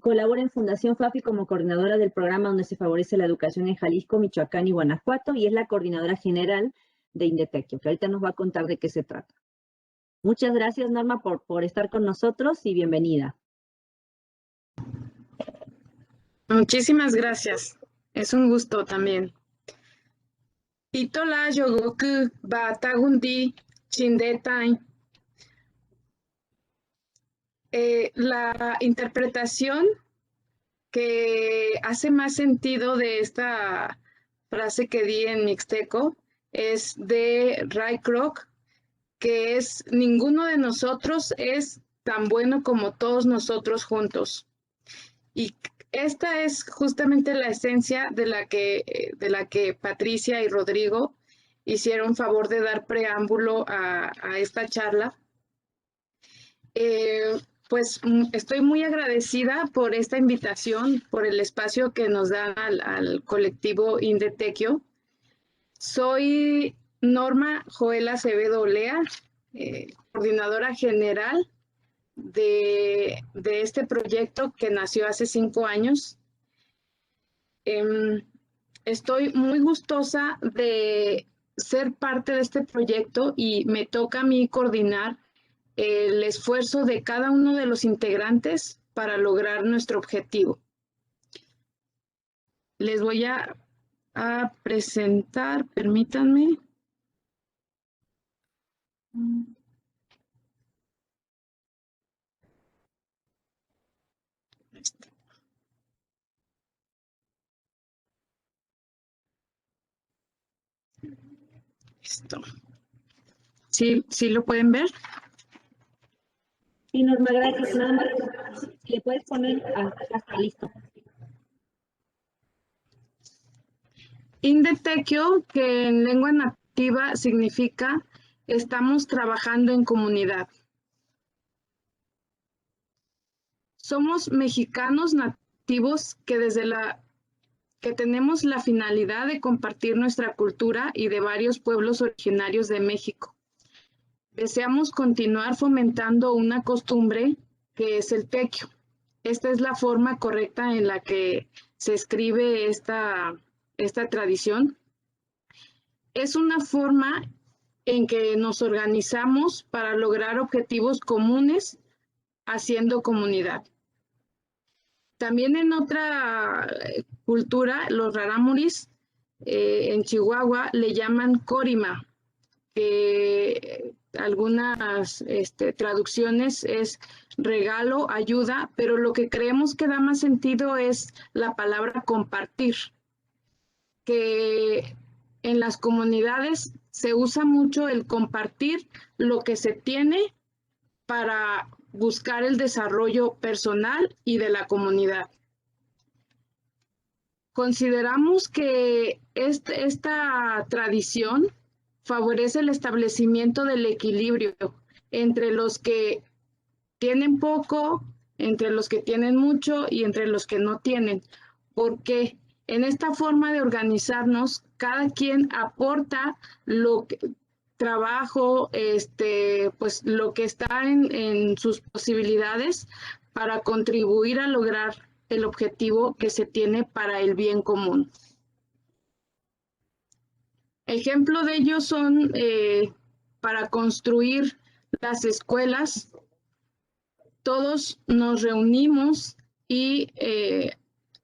Colabora en Fundación FAFI como coordinadora del programa donde se favorece la educación en Jalisco, Michoacán y Guanajuato, y es la coordinadora general de Indetectio, que ahorita nos va a contar de qué se trata. Muchas gracias, Norma, por estar con nosotros y bienvenida. Muchísimas gracias. Es un gusto también. Itola yogoku batagundi chindetai. La interpretación que hace más sentido de esta frase que di en mixteco es de Ray Kroc, que es: ninguno de nosotros es tan bueno como todos nosotros juntos. Y esta es justamente la esencia de la que Patricia y Rodrigo hicieron favor de dar preámbulo a esta charla. Pues estoy muy agradecida por esta invitación, por el espacio que nos dan al colectivo Indetectio. Soy Norma Joela Acevedo Olea, coordinadora general de este proyecto que nació hace 5 años. Estoy muy gustosa de ser parte de este proyecto y me toca a mí coordinar el esfuerzo de cada uno de los integrantes para lograr nuestro objetivo. Les voy a presentar, permítanme. Esto. ¿Sí lo pueden ver? Sí, Norma, gracias. Nada más, le puedes poner hasta listo. Indetectio, que en lengua nativa significa estamos trabajando en comunidad. Somos mexicanos nativos que tenemos la finalidad de compartir nuestra cultura y de varios pueblos originarios de México. Deseamos continuar fomentando una costumbre que es el tequio. Esta es la forma correcta en la que se escribe esta tradición. Es una forma en que nos organizamos para lograr objetivos comunes haciendo comunidad. También en otra cultura, los rarámuris en Chihuahua le llaman corima, que algunas traducciones es regalo, ayuda, pero lo que creemos que da más sentido es la palabra compartir, que en las comunidades se usa mucho el compartir lo que se tiene para buscar el desarrollo personal y de la comunidad. Consideramos que esta tradición favorece el establecimiento del equilibrio entre los que tienen poco, entre los que tienen mucho y entre los que no tienen, porque en esta forma de organizarnos, cada quien aporta trabajo, pues lo que está en sus posibilidades para contribuir a lograr el objetivo que se tiene para el bien común. Ejemplo de ello son para construir las escuelas. Todos nos reunimos y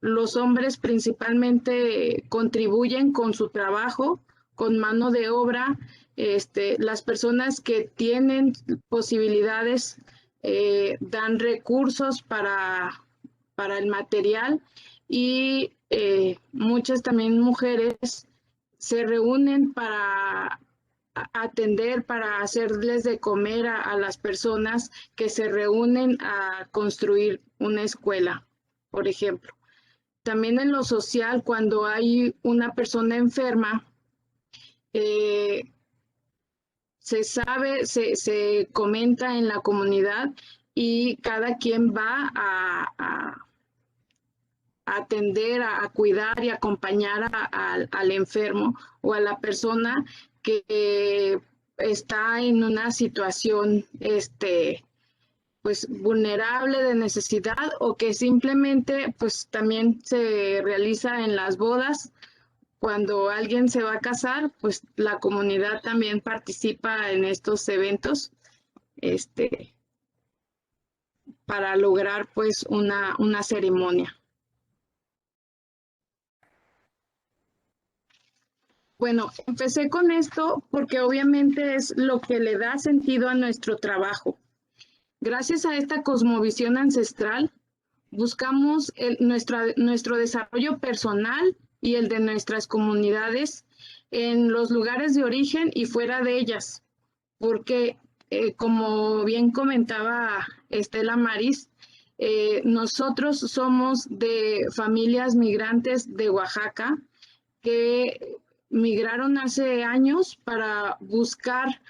los hombres principalmente contribuyen con su trabajo, con mano de obra. Las personas que tienen posibilidades dan recursos para el material y muchas también mujeres se reúnen para atender, para hacerles de comer a las personas que se reúnen a construir una escuela, por ejemplo. También en lo social, cuando hay una persona enferma, se sabe, se comenta en la comunidad y cada quien va a atender, a cuidar y acompañar al enfermo o a la persona que está en una situación pues vulnerable, de necesidad, o que simplemente pues también se realiza en las bodas. Cuando alguien se va a casar, pues la comunidad también participa en estos eventos para lograr pues una ceremonia. Bueno, empecé con esto porque obviamente es lo que le da sentido a nuestro trabajo. Gracias a esta cosmovisión ancestral, buscamos nuestro desarrollo personal y el de nuestras comunidades en los lugares de origen y fuera de ellas, porque como bien comentaba Estela Maris, nosotros somos de familias migrantes de Oaxaca que migraron hace años para buscar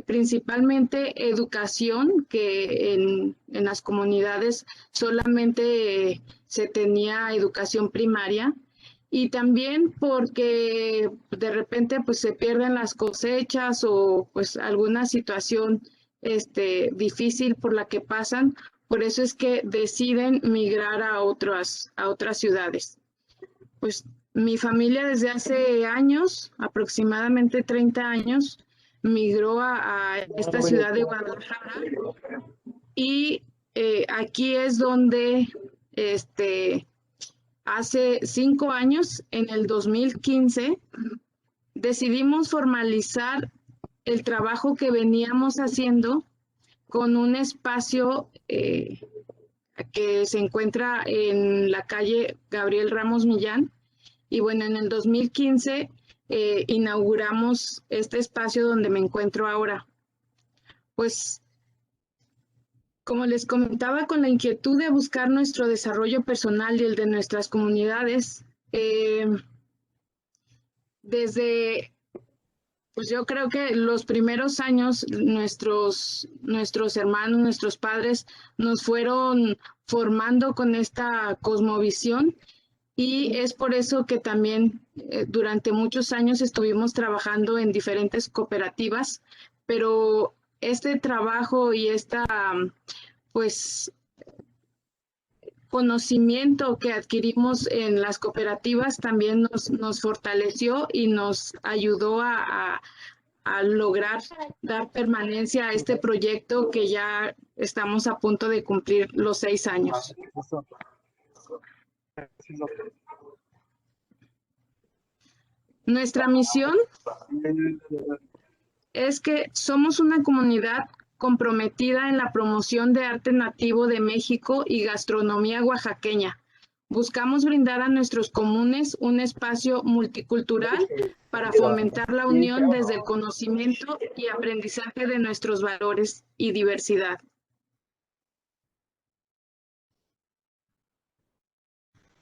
principalmente educación, que en las comunidades solamente se tenía educación primaria, y también porque de repente pues se pierden las cosechas o pues alguna situación difícil por la que pasan. Por eso es que deciden migrar a otras ciudades. Pues mi familia desde hace años, aproximadamente 30 años, migró a esta ciudad de Guadalajara, y aquí es donde hace 5 años, en el 2015, decidimos formalizar el trabajo que veníamos haciendo con un espacio que se encuentra en la calle Gabriel Ramos Millán. Y bueno, en el 2015 inauguramos este espacio donde me encuentro ahora. Pues, como les comentaba, con la inquietud de buscar nuestro desarrollo personal y el de nuestras comunidades, desde, pues yo creo que los primeros años, nuestros hermanos, nuestros padres nos fueron formando con esta cosmovisión. Y es por eso que también durante muchos años estuvimos trabajando en diferentes cooperativas, pero este trabajo y pues conocimiento que adquirimos en las cooperativas también nos fortaleció y nos ayudó a lograr dar permanencia a este proyecto que ya estamos a punto de cumplir los 6 años. Nuestra misión es que somos una comunidad comprometida en la promoción de arte nativo de México y gastronomía oaxaqueña. Buscamos brindar a nuestros comunes un espacio multicultural para fomentar la unión desde el conocimiento y aprendizaje de nuestros valores y diversidad.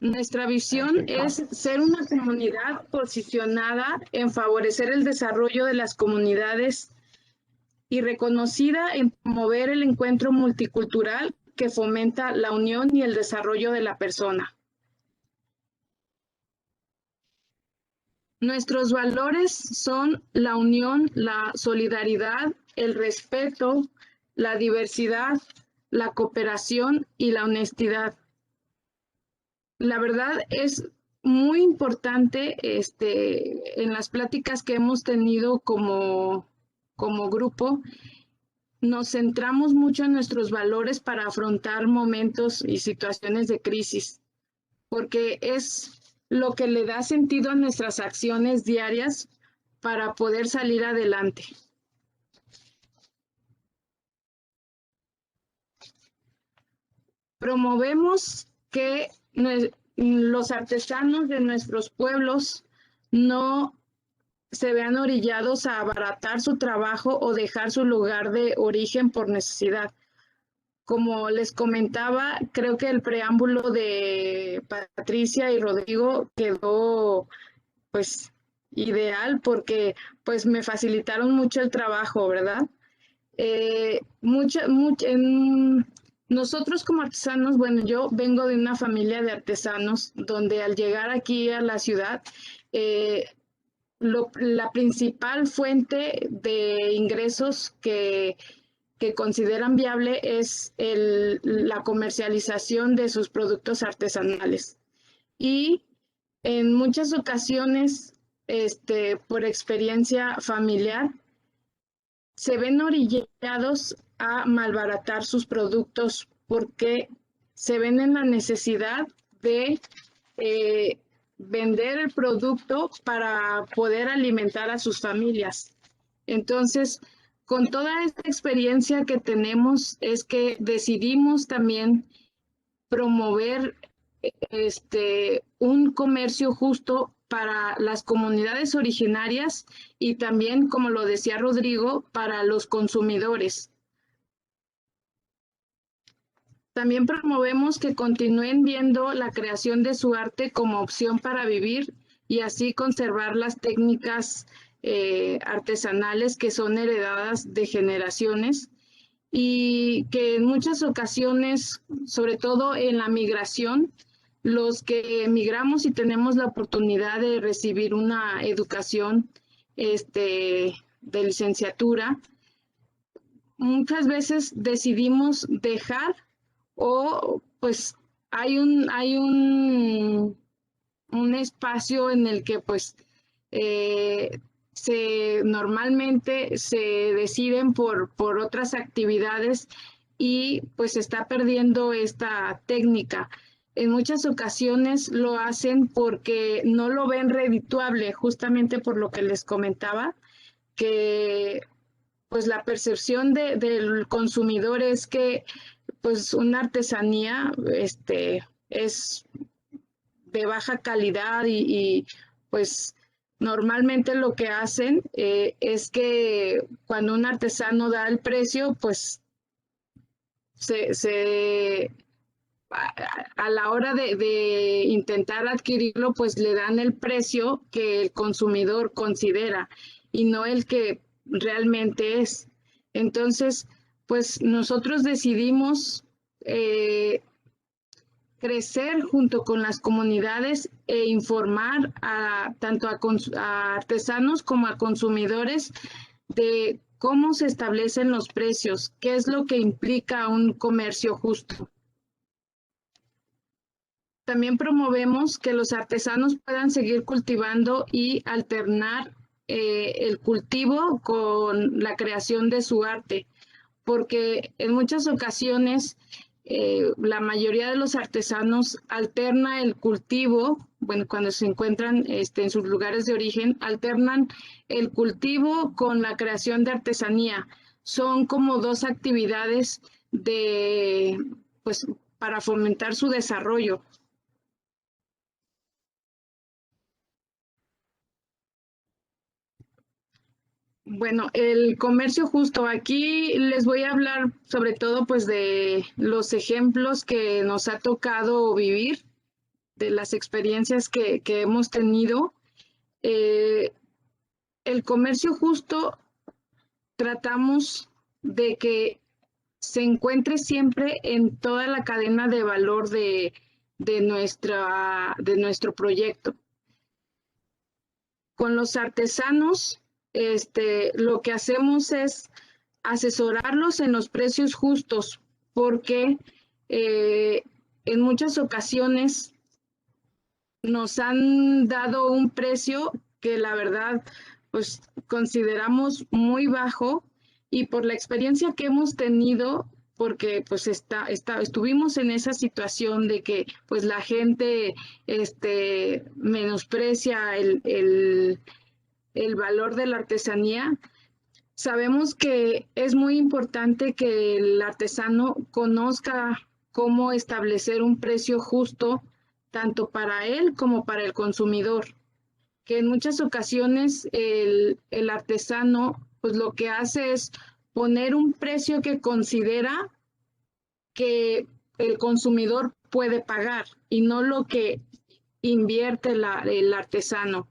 Nuestra visión es ser una comunidad posicionada en favorecer el desarrollo de las comunidades y reconocida en promover el encuentro multicultural que fomenta la unión y el desarrollo de la persona. Nuestros valores son la unión, la solidaridad, el respeto, la diversidad, la cooperación y la honestidad. La verdad es muy importante en las pláticas que hemos tenido como grupo, nos centramos mucho en nuestros valores para afrontar momentos y situaciones de crisis, porque es lo que le da sentido a nuestras acciones diarias para poder salir adelante. Promovemos que los artesanos de nuestros pueblos no se vean orillados a abaratar su trabajo o dejar su lugar de origen por necesidad. Como les comentaba, creo que el preámbulo de Patricia y Rodrigo quedó pues ideal porque pues me facilitaron mucho el trabajo, ¿verdad? Nosotros como artesanos, bueno, yo vengo de una familia de artesanos donde al llegar aquí a la ciudad, la principal fuente de ingresos que consideran viable es la comercialización de sus productos artesanales. Y en muchas ocasiones, por experiencia familiar, se ven orillados a malbaratar sus productos porque se ven en la necesidad de vender el producto para poder alimentar a sus familias. Entonces, con toda esta experiencia que tenemos, es que decidimos también promover un comercio justo para las comunidades originarias y también, como lo decía Rodrigo, para los consumidores. También promovemos que continúen viendo la creación de su arte como opción para vivir y así conservar las técnicas artesanales que son heredadas de generaciones y que en muchas ocasiones, sobre todo en la migración, los que emigramos y tenemos la oportunidad de recibir una educación de licenciatura, muchas veces decidimos dejar o pues hay un espacio en el que pues normalmente se deciden por otras actividades y pues se está perdiendo esta técnica. En muchas ocasiones lo hacen porque no lo ven redituable, justamente por lo que les comentaba, que pues la percepción del consumidor es que pues una artesanía es de baja calidad y pues normalmente lo que hacen es que cuando un artesano da el precio, pues a la hora de intentar adquirirlo, pues le dan el precio que el consumidor considera y no el que realmente es. Entonces, pues nosotros decidimos crecer junto con las comunidades e informar tanto a artesanos como a consumidores de cómo se establecen los precios, qué es lo que implica un comercio justo. También promovemos que los artesanos puedan seguir cultivando y alternar el cultivo con la creación de su arte, porque en muchas ocasiones la mayoría de los artesanos alterna el cultivo, bueno, cuando se encuentran en sus lugares de origen, alternan el cultivo con la creación de artesanía. Son como dos actividades pues, para fomentar su desarrollo. Bueno, el comercio justo, aquí les voy a hablar sobre todo pues de los ejemplos que nos ha tocado vivir, de las experiencias que hemos tenido. El comercio justo tratamos de que se encuentre siempre en toda la cadena de valor de nuestro proyecto. Con los artesanos, lo que hacemos es asesorarlos en los precios justos, porque en muchas ocasiones nos han dado un precio que la verdad pues consideramos muy bajo, y por la experiencia que hemos tenido, porque pues estuvimos en esa situación de que pues la gente menosprecia el valor de la artesanía. Sabemos que es muy importante que el artesano conozca cómo establecer un precio justo tanto para él como para el consumidor. que en muchas ocasiones el artesano pues lo que hace es poner un precio que considera que el consumidor puede pagar y no lo que invierte el artesano,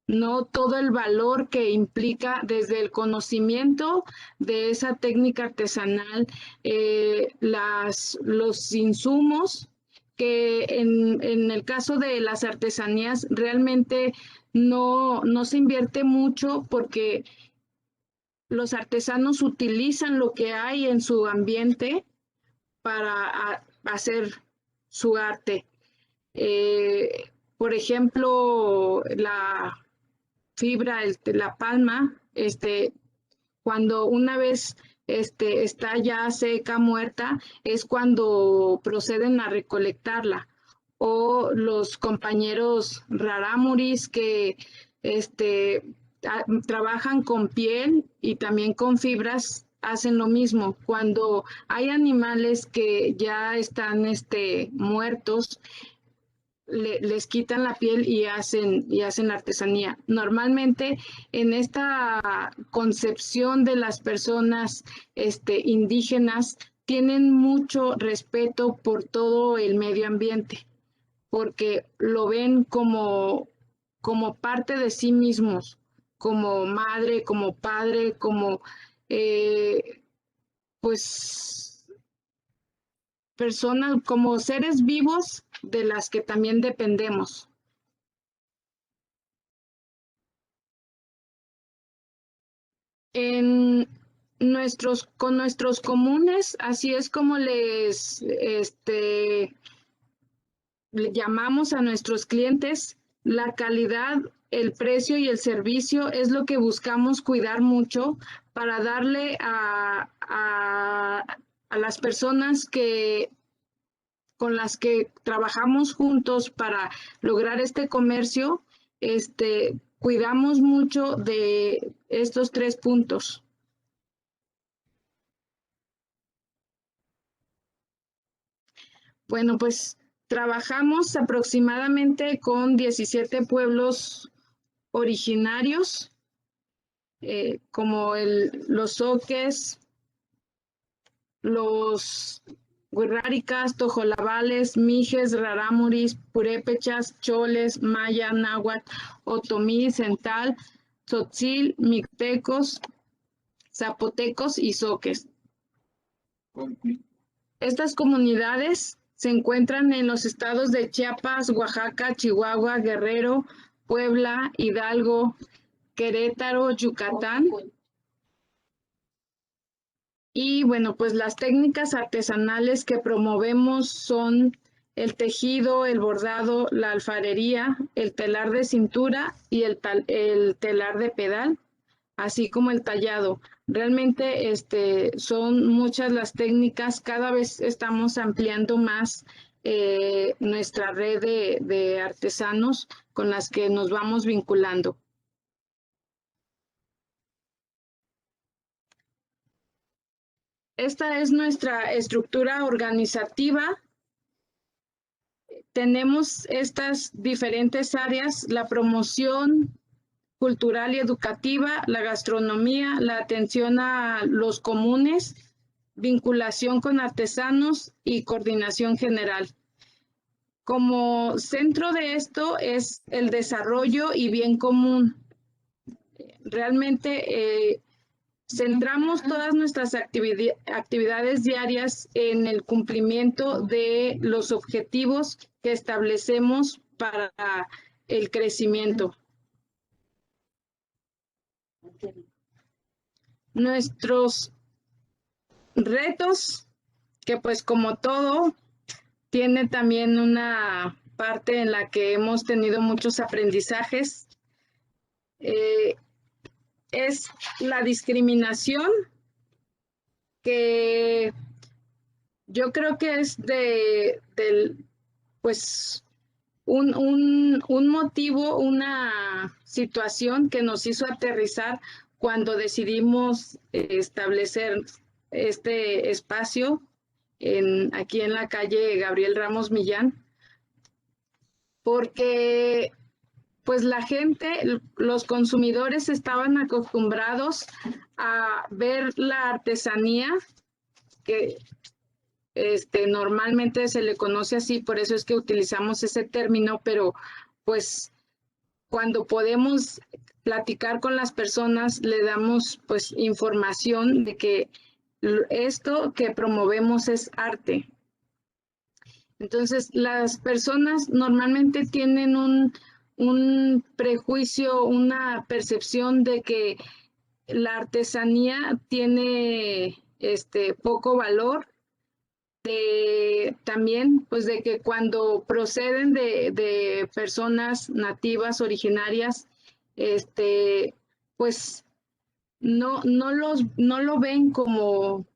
no todo el valor que implica desde el conocimiento de esa técnica artesanal, los insumos, que en el caso de las artesanías realmente no se invierte mucho porque los artesanos utilizan lo que hay en su ambiente para hacer su arte. Por ejemplo, la fibra, la palma, cuando una vez está ya seca, muerta, es cuando proceden a recolectarla. O los compañeros rarámuris que trabajan con piel y también con fibras, hacen lo mismo. Cuando hay animales que ya están muertos, les quitan la piel y hacen la artesanía. Normalmente en esta concepción de las personas indígenas tienen mucho respeto por todo el medio ambiente, porque lo ven como parte de sí mismos, como madre, como padre, como pues personas, como seres vivos de las que también dependemos. Con nuestros comunes, así es como le llamamos a nuestros clientes. La calidad, el precio y el servicio es lo que buscamos cuidar mucho para darle a las personas con las que trabajamos juntos para lograr este comercio. Cuidamos mucho de estos 3 puntos. Bueno, pues trabajamos aproximadamente con 17 pueblos originarios, como los Zoques, los Huirráricas, Tojolabales, Mijes, Rarámuris, Purépechas, Choles, Maya, Náhuatl, Otomí, Cental, Tzotzil, Mixtecos, Zapotecos y Zoques. Estas comunidades se encuentran en los estados de Chiapas, Oaxaca, Chihuahua, Guerrero, Puebla, Hidalgo, Querétaro, Yucatán. Y bueno, pues las técnicas artesanales que promovemos son el tejido, el bordado, la alfarería, el telar de cintura y el telar de pedal, así como el tallado. Realmente son muchas las técnicas, cada vez estamos ampliando más nuestra red de artesanos con las que nos vamos vinculando. Esta es nuestra estructura organizativa. Tenemos estas diferentes áreas: la promoción cultural y educativa, la gastronomía, la atención a los comunes, vinculación con artesanos y coordinación general. Como centro de esto es el desarrollo y bien común. Realmente centramos todas nuestras actividades diarias en el cumplimiento de los objetivos que establecemos para el crecimiento. Nuestros retos, que pues como todo, tiene también una parte en la que hemos tenido muchos aprendizajes, es la discriminación, que yo creo que es pues un motivo, una situación que nos hizo aterrizar cuando decidimos establecer este espacio aquí en la calle Gabriel Ramos Millán, porque pues la gente, los consumidores estaban acostumbrados a ver la artesanía, que normalmente se le conoce así, por eso es que utilizamos ese término, pero pues cuando podemos platicar con las personas, le damos pues información de que esto que promovemos es arte. Entonces, las personas normalmente tienen un prejuicio, una percepción de que la artesanía tiene poco valor. También, pues, de que cuando proceden de personas nativas, originarias, pues, no lo ven como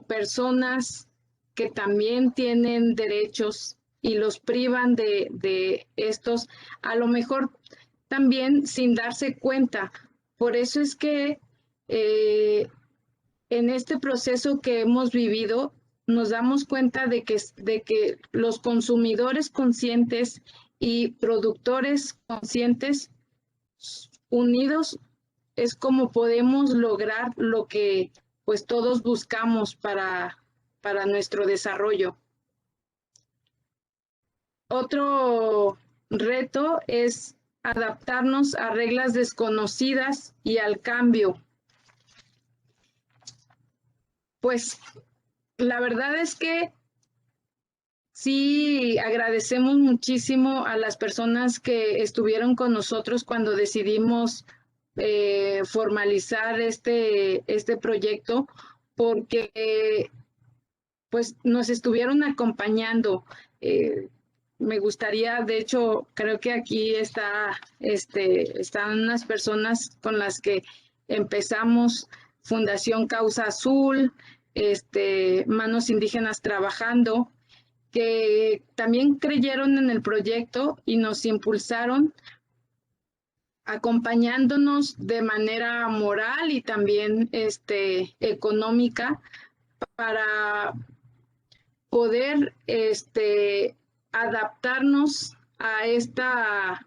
personas que también tienen derechos y los privan de estos, a lo mejor también sin darse cuenta. Por eso es que en este proceso que hemos vivido, nos damos cuenta de que los consumidores conscientes y productores conscientes unidos es como podemos lograr lo que pues todos buscamos para nuestro desarrollo. Otro reto es adaptarnos a reglas desconocidas y al cambio. Pues la verdad es que sí agradecemos muchísimo a las personas que estuvieron con nosotros cuando decidimos formalizar este proyecto, porque pues nos estuvieron acompañando. Me gustaría, de hecho, creo que aquí están unas personas con las que empezamos, Fundación Causa Azul, Manos Indígenas Trabajando, que también creyeron en el proyecto y nos impulsaron, acompañándonos de manera moral y también económica para poder adaptarnos a esta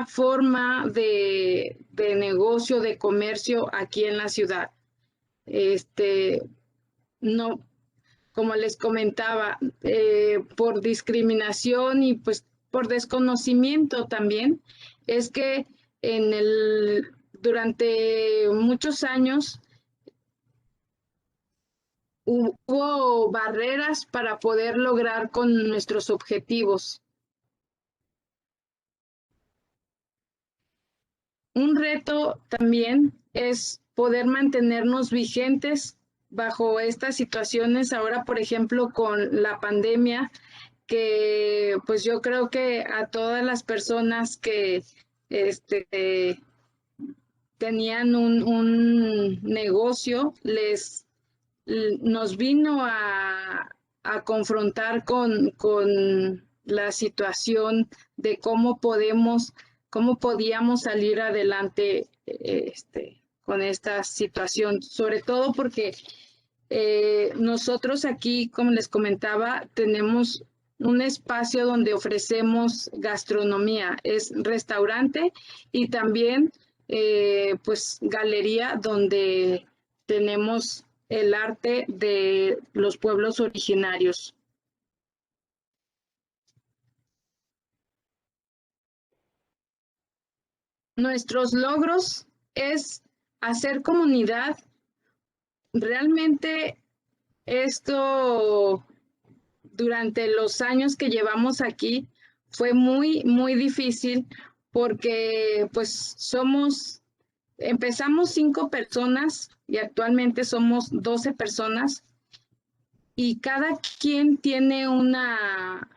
forma de negocio, de comercio aquí en la ciudad. No, como les comentaba, por discriminación y pues por desconocimiento también, es que durante muchos años hubo barreras para poder lograr con nuestros objetivos. Un reto también es poder mantenernos vigentes bajo estas situaciones. Ahora, por ejemplo, con la pandemia, que pues yo creo que a todas las personas que tenían un negocio, nos vino a confrontar con la situación de cómo podíamos salir adelante con esta situación, sobre todo porque nosotros aquí, como les comentaba, tenemos un espacio donde ofrecemos gastronomía, es restaurante y también pues galería donde tenemos el arte de los pueblos originarios. Nuestros logros es hacer comunidad. Realmente esto durante los años que llevamos aquí fue muy, muy difícil porque pues empezamos 5 personas y actualmente somos 12 personas y cada quien tiene una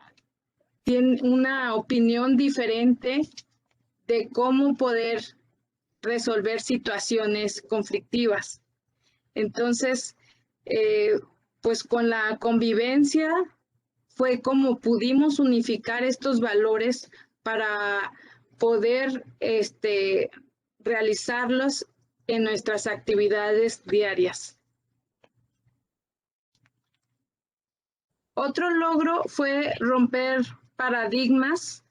opinión diferente de cómo poder resolver situaciones conflictivas. Entonces, pues con la convivencia fue como pudimos unificar estos valores para poder realizarlos en nuestras actividades diarias. Otro logro fue romper paradigmas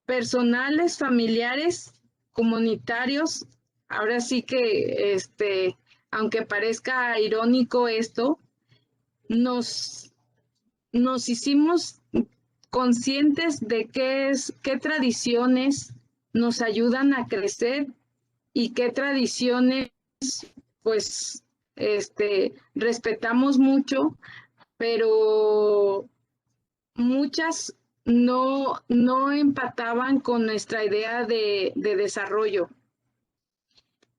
personales, familiares, comunitarios. Ahora sí que, aunque parezca irónico esto, nos hicimos conscientes de qué tradiciones nos ayudan a crecer y qué tradiciones, pues, respetamos mucho, pero muchas no empataban con nuestra idea de desarrollo.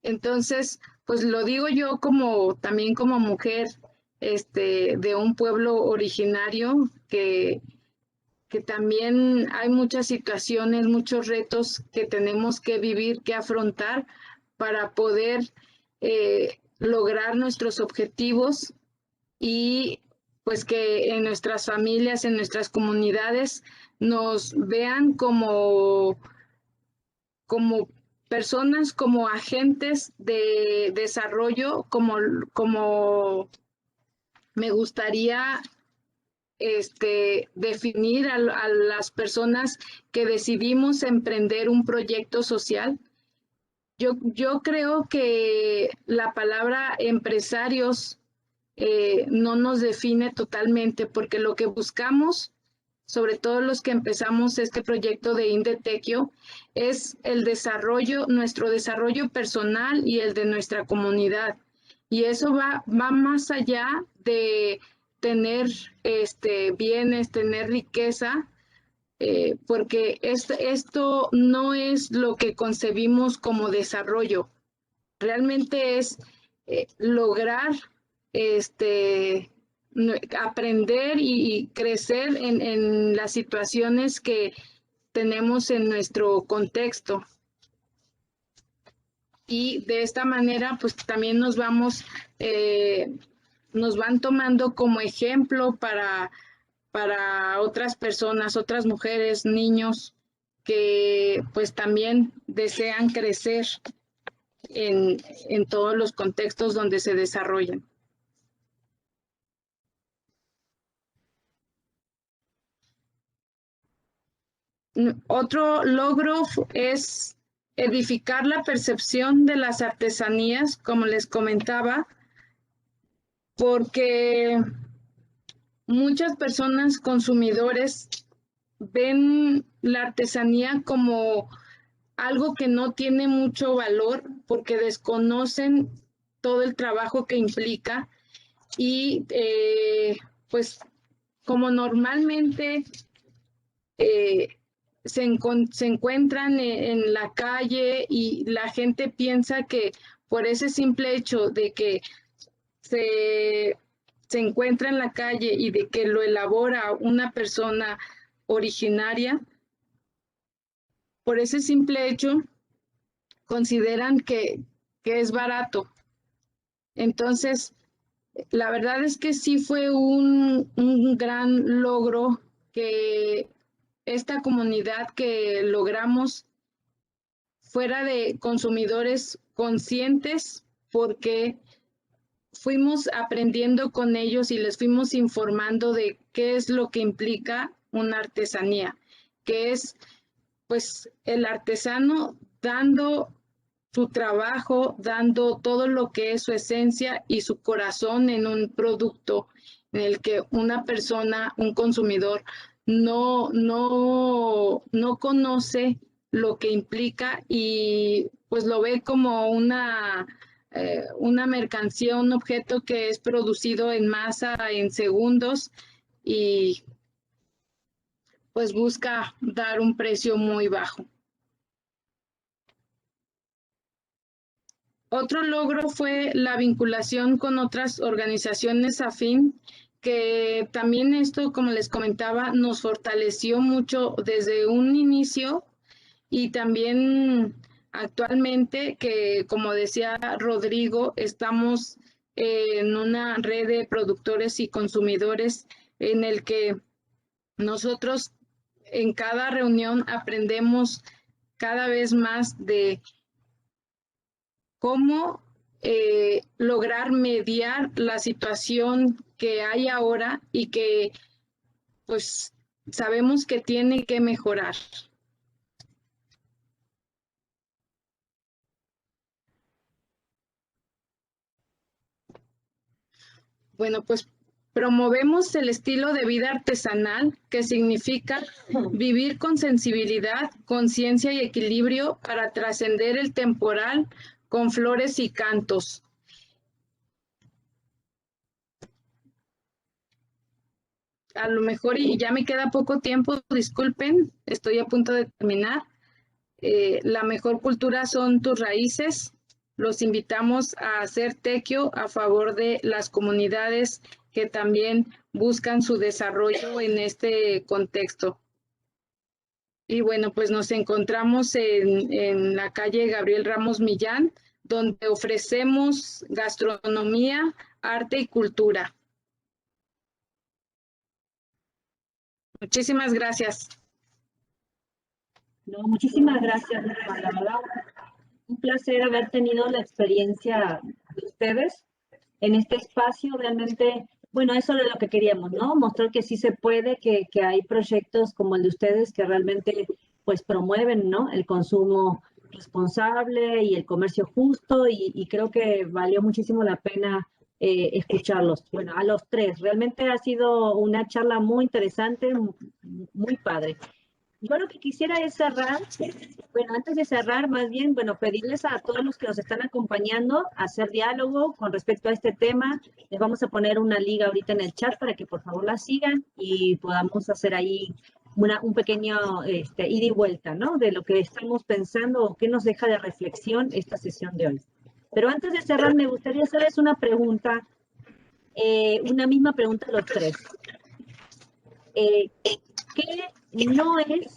Entonces, pues lo digo yo también como mujer de un pueblo originario que también hay muchas situaciones, muchos retos que tenemos que vivir, que afrontar para poder lograr nuestros objetivos y pues que en nuestras familias, en nuestras comunidades nos vean como personas, como agentes de desarrollo, como me gustaría definir a las personas que decidimos emprender un proyecto social. Yo creo que la palabra empresarios no nos define totalmente, porque lo que buscamos, sobre todo los que empezamos este proyecto de Indetequio, es el desarrollo, nuestro desarrollo personal y el de nuestra comunidad. Y eso va más allá de tener bienes, tener riqueza, porque esto no es lo que concebimos como desarrollo. Realmente es lograr aprender y crecer en las situaciones que tenemos en nuestro contexto. Y de esta manera, pues también nos van tomando como ejemplo para otras personas, otras mujeres, niños que pues también desean crecer en todos los contextos donde se desarrollan. Otro logro es edificar la percepción de las artesanías, como les comentaba, porque muchas personas consumidores ven la artesanía como algo que no tiene mucho valor porque desconocen todo el trabajo que implica y pues como normalmente se encuentran en la calle y la gente piensa que por ese simple hecho de que se encuentra en la calle y de que lo elabora una persona originaria, por ese simple hecho consideran que es barato. Entonces, la verdad es que sí fue un gran logro que esta comunidad que logramos fuera de consumidores conscientes, porque fuimos aprendiendo con ellos y les fuimos informando de qué es lo que implica una artesanía, que es pues el artesano dando su trabajo, dando todo lo que es su esencia y su corazón en un producto en el que una persona, un consumidor, no conoce lo que implica y pues lo ve como una mercancía, un objeto que es producido en masa en segundos y pues busca dar un precio muy bajo. Otro logro fue la vinculación con otras organizaciones afín, que también esto, como les comentaba, nos fortaleció mucho desde un inicio y también actualmente, que como decía Rodrigo, estamos en una red de productores y consumidores en el que nosotros en cada reunión aprendemos cada vez más de cómo lograr mediar la situación que hay ahora y que pues sabemos que tiene que mejorar. Bueno, pues promovemos el estilo de vida artesanal, que significa vivir con sensibilidad, conciencia y equilibrio para trascender el temporal con flores y cantos. A lo mejor, y ya me queda poco tiempo, disculpen, estoy a punto de terminar. La mejor cultura son tus raíces. Los invitamos a hacer tequio a favor de las comunidades que también buscan su desarrollo en este contexto. Y bueno, pues nos encontramos en la calle Gabriel Ramos Millán, donde ofrecemos gastronomía, arte y cultura. Muchísimas gracias. No, muchísimas gracias, Norma. La verdad, un placer haber tenido la experiencia de ustedes en este espacio. Realmente, bueno, eso es lo que queríamos, ¿no? Mostrar que sí se puede, que hay proyectos como el de ustedes que realmente pues promueven, ¿no? El consumo responsable y el comercio justo y creo que valió muchísimo la pena escucharlos. Bueno, a los tres, realmente ha sido una charla muy interesante, muy padre. Yo lo que quisiera es cerrar, bueno, antes de cerrar, más bien, bueno, pedirles a todos los que nos están acompañando a hacer diálogo con respecto a este tema. Les vamos a poner una liga ahorita en el chat para que por favor la sigan y podamos hacer ahí un pequeño ida y vuelta, ¿no? De lo que estamos pensando o qué nos deja de reflexión esta sesión de hoy. Pero antes de cerrar, me gustaría hacerles una pregunta, una misma pregunta a los tres. ¿Qué no es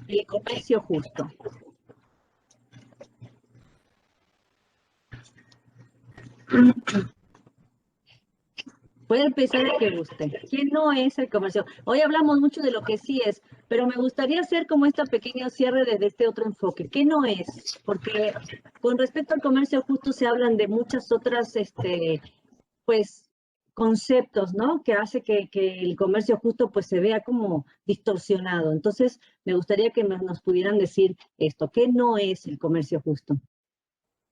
el comercio justo? Puede empezar el que guste. ¿Qué no es el comercio? Hoy hablamos mucho de lo que sí es, pero me gustaría hacer como este pequeño cierre desde este otro enfoque. ¿Qué no es? Porque con respecto al comercio justo se hablan de muchas otras, pues, conceptos, ¿no? Que hace que el comercio justo pues se vea como distorsionado. Entonces, me gustaría que nos pudieran decir esto. ¿Qué no es el comercio justo?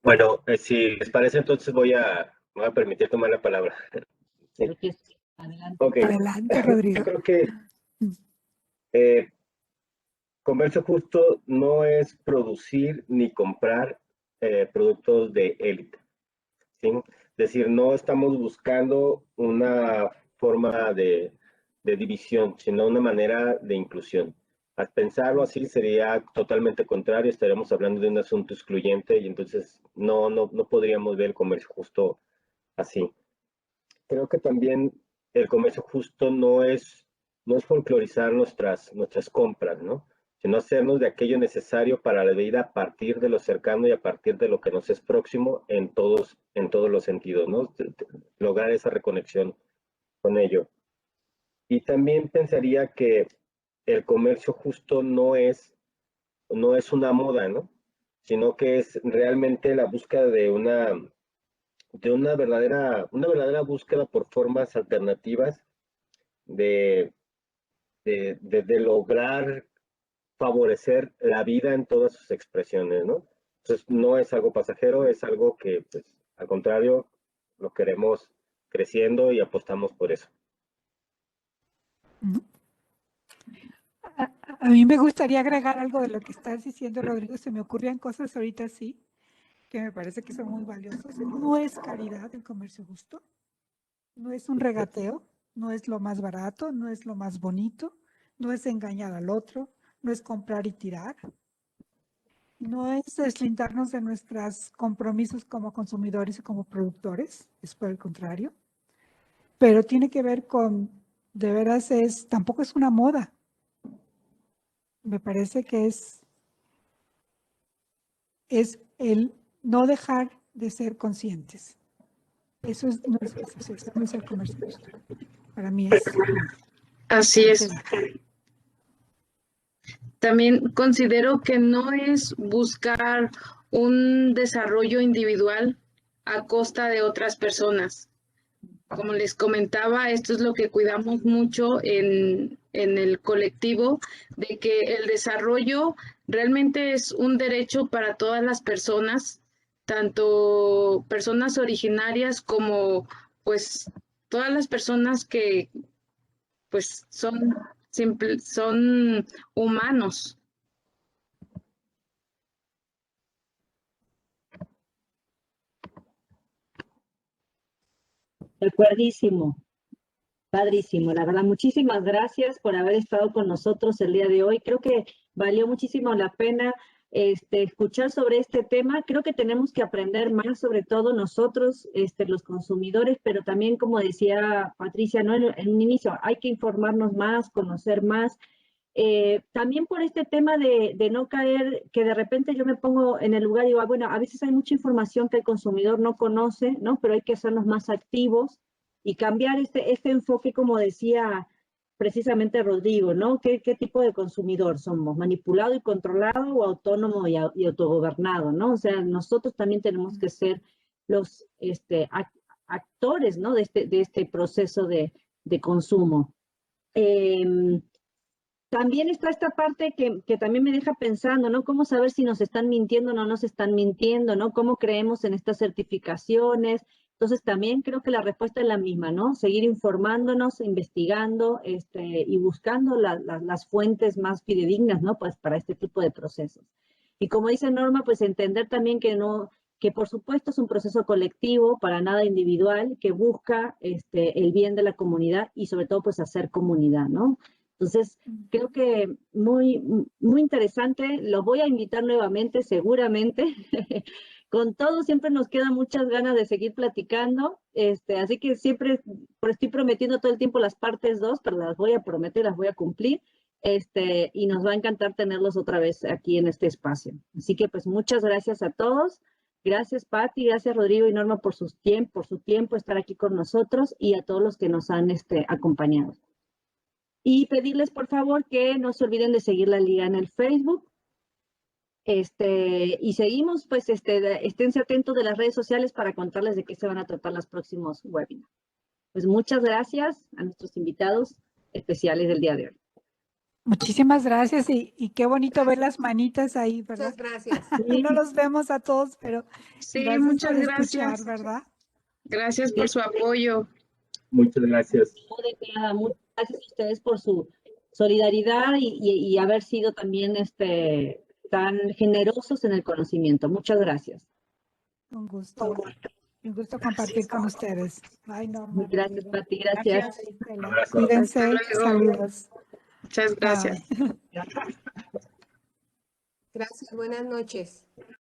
Bueno, si les parece, entonces me voy a permitir tomar la palabra. Sí. Creo que sí. Adelante. Okay. Adelante, Rodrigo. Yo creo que comercio justo no es producir ni comprar productos de élite, ¿sí? Es decir, no estamos buscando una forma de división, sino una manera de inclusión. Al pensarlo así sería totalmente contrario, estaríamos hablando de un asunto excluyente y entonces no podríamos ver el comercio justo así. Creo que también el comercio justo no es folclorizar nuestras compras, ¿no? Sino hacernos de aquello necesario para la vida a partir de lo cercano y a partir de lo que nos es próximo en todos los sentidos, ¿no? Lograr esa reconexión con ello. Y también pensaría que el comercio justo no es una moda, ¿no? Sino que es realmente la búsqueda de una verdadera búsqueda por formas alternativas de lograr favorecer la vida en todas sus expresiones, ¿no? Entonces, no es algo pasajero, es algo que, pues, al contrario, lo queremos creciendo y apostamos por eso. A mí me gustaría agregar algo de lo que estás diciendo, Rodrigo. Se me ocurrían cosas ahorita sí, que me parece que son muy valiosas. No es caridad el comercio justo, no es un regateo, no es lo más barato, no es lo más bonito, no es engañar al otro, no es comprar y tirar, no es deslindarnos de nuestros compromisos como consumidores y como productores, es por el contrario, pero tiene que ver con, de veras, tampoco es una moda. Me parece que es el no dejar de ser conscientes. Eso no es el comercio justo. Para mí es. Así es. También considero que no es buscar un desarrollo individual a costa de otras personas. Como les comentaba, esto es lo que cuidamos mucho en el colectivo, de que el desarrollo realmente es un derecho para todas las personas, tanto personas originarias como pues todas las personas que pues son humanos. De acuerdísimo. Padrísimo, la verdad, muchísimas gracias por haber estado con nosotros el día de hoy. Creo que valió muchísimo la pena escuchar sobre este tema. Creo que tenemos que aprender más, sobre todo nosotros, los consumidores, pero también, como decía Patricia, ¿no? En un inicio, hay que informarnos más, conocer más. También por este tema de no caer, que de repente yo me pongo en el lugar y digo, bueno, a veces hay mucha información que el consumidor no conoce, ¿no? Pero hay que hacernos más activos y cambiar este enfoque, como decía precisamente Rodrigo, ¿no? ¿Qué tipo de consumidor somos? ¿Manipulado y controlado o autónomo y autogobernado, ¿no? O sea, nosotros también tenemos que ser los actores, ¿no? De este proceso de consumo. También está esta parte que también me deja pensando, ¿no? ¿Cómo saber si nos están mintiendo o no nos están mintiendo, ¿no? ¿Cómo creemos en estas certificaciones? Entonces también creo que la respuesta es la misma, ¿no? Seguir informándonos, investigando y buscando las fuentes más fidedignas, ¿no? Pues para este tipo de procesos. Y como dice Norma, pues entender también que por supuesto es un proceso colectivo, para nada individual, que busca el bien de la comunidad y sobre todo pues hacer comunidad, ¿no? Entonces, creo que muy, muy interesante. Lo voy a invitar nuevamente, seguramente. Con todo, siempre nos quedan muchas ganas de seguir platicando. Así que siempre estoy prometiendo todo el tiempo las partes 2, pero las voy a prometer, las voy a cumplir. Y nos va a encantar tenerlos otra vez aquí en este espacio. Así que, pues, muchas gracias a todos. Gracias, Patti, gracias, Rodrigo y Norma, por su tiempo, estar aquí con nosotros y a todos los que nos han acompañado. Y pedirles, por favor, que no se olviden de seguir la liga en el Facebook. Y seguimos, pues, esténse atentos de las redes sociales para contarles de qué se van a tratar los próximos webinars. Pues muchas gracias a nuestros invitados especiales del día de hoy. Muchísimas gracias y qué bonito ver las manitas ahí, ¿verdad? Muchas gracias. No los vemos a todos, pero Sí, gracias muchas por gracias. escuchar, ¿verdad? Gracias por su apoyo. Muchas gracias. Muchas gracias a ustedes por su solidaridad y haber sido también tan generosos en el conocimiento. Muchas gracias. Un gusto compartir con ustedes. Ay, Norma. Gracias, Pati, gracias. Abrazo. Cuídense, Hasta luego. saludos. Muchas gracias. Bye. Gracias, buenas noches.